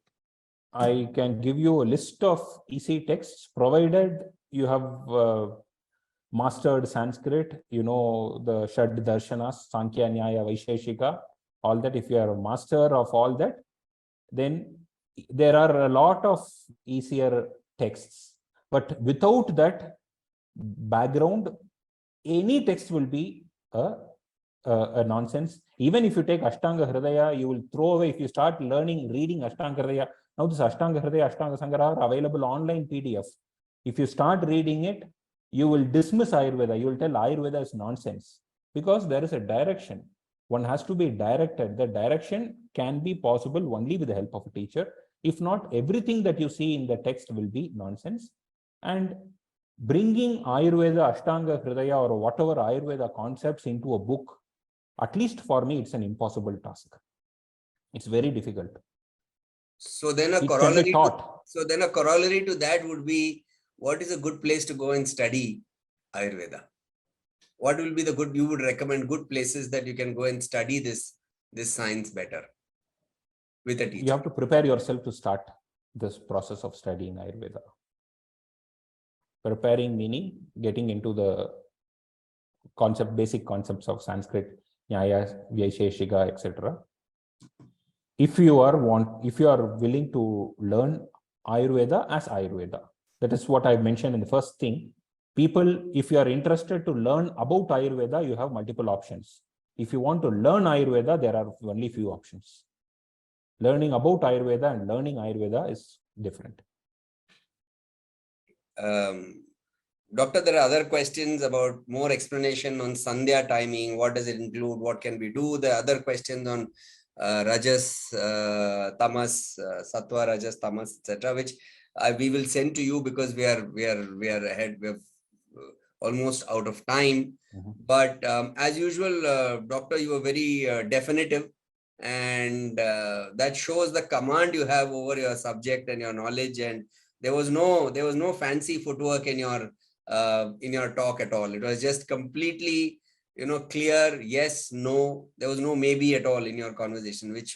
I can give you a list of easy texts, provided you have mastered Sanskrit, you know the Shad Darshanas, Sankhya, Nyaya, Vaisheshika, all that. If you are a master of all that, then there are a lot of easier texts. But without that background, any text will be a nonsense. Even if you take Ashtanga Hridaya, you will throw away. If you start reading Ashtanga Hridaya, now this Ashtanga Hridaya, Ashtanga Sangraha are available online PDF. If you start reading it, you will dismiss Ayurveda. You will tell Ayurveda is nonsense because there is a direction. One has to be directed. The direction can be possible only with the help of a teacher. If not, everything that you see in the text will be nonsense. And bringing Ayurveda, Ashtanga, Hridaya, or whatever Ayurveda concepts into a book, at least for me, it's an impossible task. It's very difficult. So then a It can be corollary taught. so then a corollary to that would be, what is a good place to go and study Ayurveda? What will be the good, you would recommend good places that you can go and study this science better with a teacher? You have to prepare yourself to start this process of studying Ayurveda. Preparing meaning getting into the basic concepts of Sanskrit, Nyaya, Vaisheshika, etc. If you are willing to learn Ayurveda as Ayurveda, that is what I mentioned in the first thing. People, if you are interested to learn about Ayurveda, you have multiple options. If you want to learn Ayurveda, there are only few options. Learning about Ayurveda and learning Ayurveda is different. Doctor, there are other questions about more explanation on Sandhya timing. What does it include? What can we do? The other questions on Rajas, Tamas, Sattva, Rajas, Tamas, etc., which we will send to you because we are ahead. We're almost out of time. But as usual, Doctor, you were very definitive, and that shows the command you have over your subject and your knowledge. And there was no fancy footwork in your talk at all. It was just completely, clear, yes, no. There was no maybe at all in your conversation, which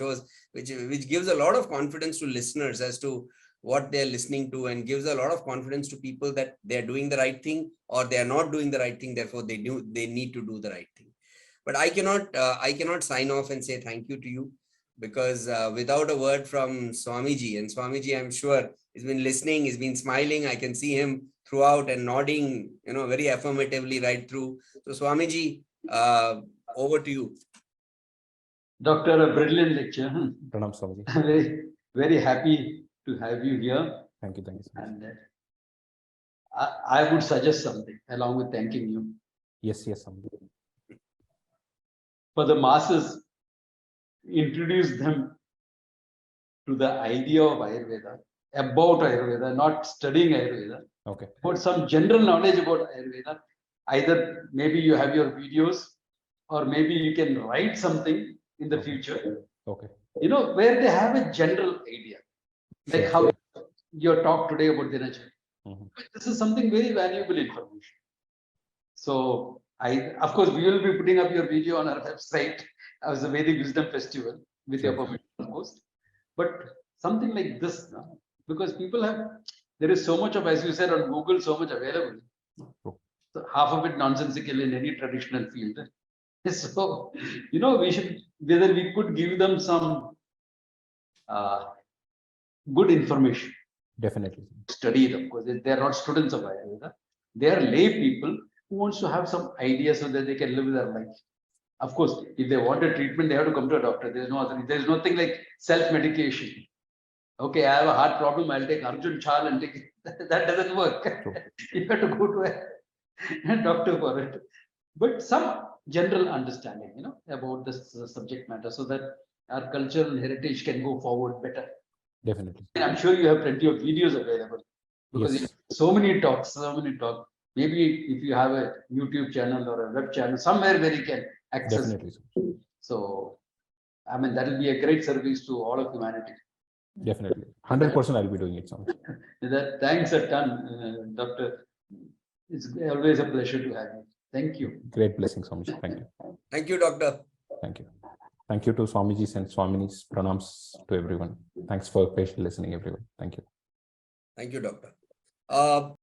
gives a lot of confidence to listeners as to what they're listening to, and gives a lot of confidence to people that they're doing the right thing or they are not doing the right thing. Therefore, they need to do the right thing. But I cannot sign off and say thank you to you, because without a word from Swamiji, and Swamiji, I'm sure, has been listening, he's been smiling. I can see him throughout and nodding, very affirmatively right through. So Swamiji, over to you. Doctor, a brilliant lecture. Pranam, Swamiji. I'm very, very happy to have you here. Thank you so much. And I would suggest something along with thanking you. Yes, Swamiji. For the masses, introduce them to the idea of Ayurveda, about Ayurveda, not studying Ayurveda. Okay. But some general knowledge about Ayurveda. Either maybe you have your videos, or maybe you can write something in the future. Okay. Where they have a general idea. Like how your talk today about Dinacharya. This is something very valuable information. So of course, we will be putting up your video on our website as a Vedic Wisdom Festival with your permission, of course. But something like this, because there is so much of, as you said, on Google, so much available. So half of it nonsensical in any traditional field. So, whether we could give them some good information. Definitely. Study it, of course. They are not students of Ayurveda. They are lay people who wants to have some idea so that they can live their life. Of course, if they want a treatment, they have to come to a doctor. There is nothing like self-medication. Okay, I have a heart problem, I'll take Arjun Chal and take it. That doesn't work. You have to go to a doctor for it. But some general understanding, about this subject matter, so that our cultural heritage can go forward better. Definitely. And I'm sure you have plenty of videos available, because so many talks. Maybe if you have a YouTube channel or a web channel, somewhere where you can access. Definitely. So, that will be a great service to all of humanity. Definitely. 100% I'll be doing it. Thanks a ton, Doctor. It's always a pleasure to have you. Thank you. Great blessings, Swamiji. Thank you. Thank you, Doctor. Thank you. Thank you to Swamiji's and Swaminis. Pranams to everyone. Thanks for patiently listening, everyone. Thank you. Thank you, Doctor.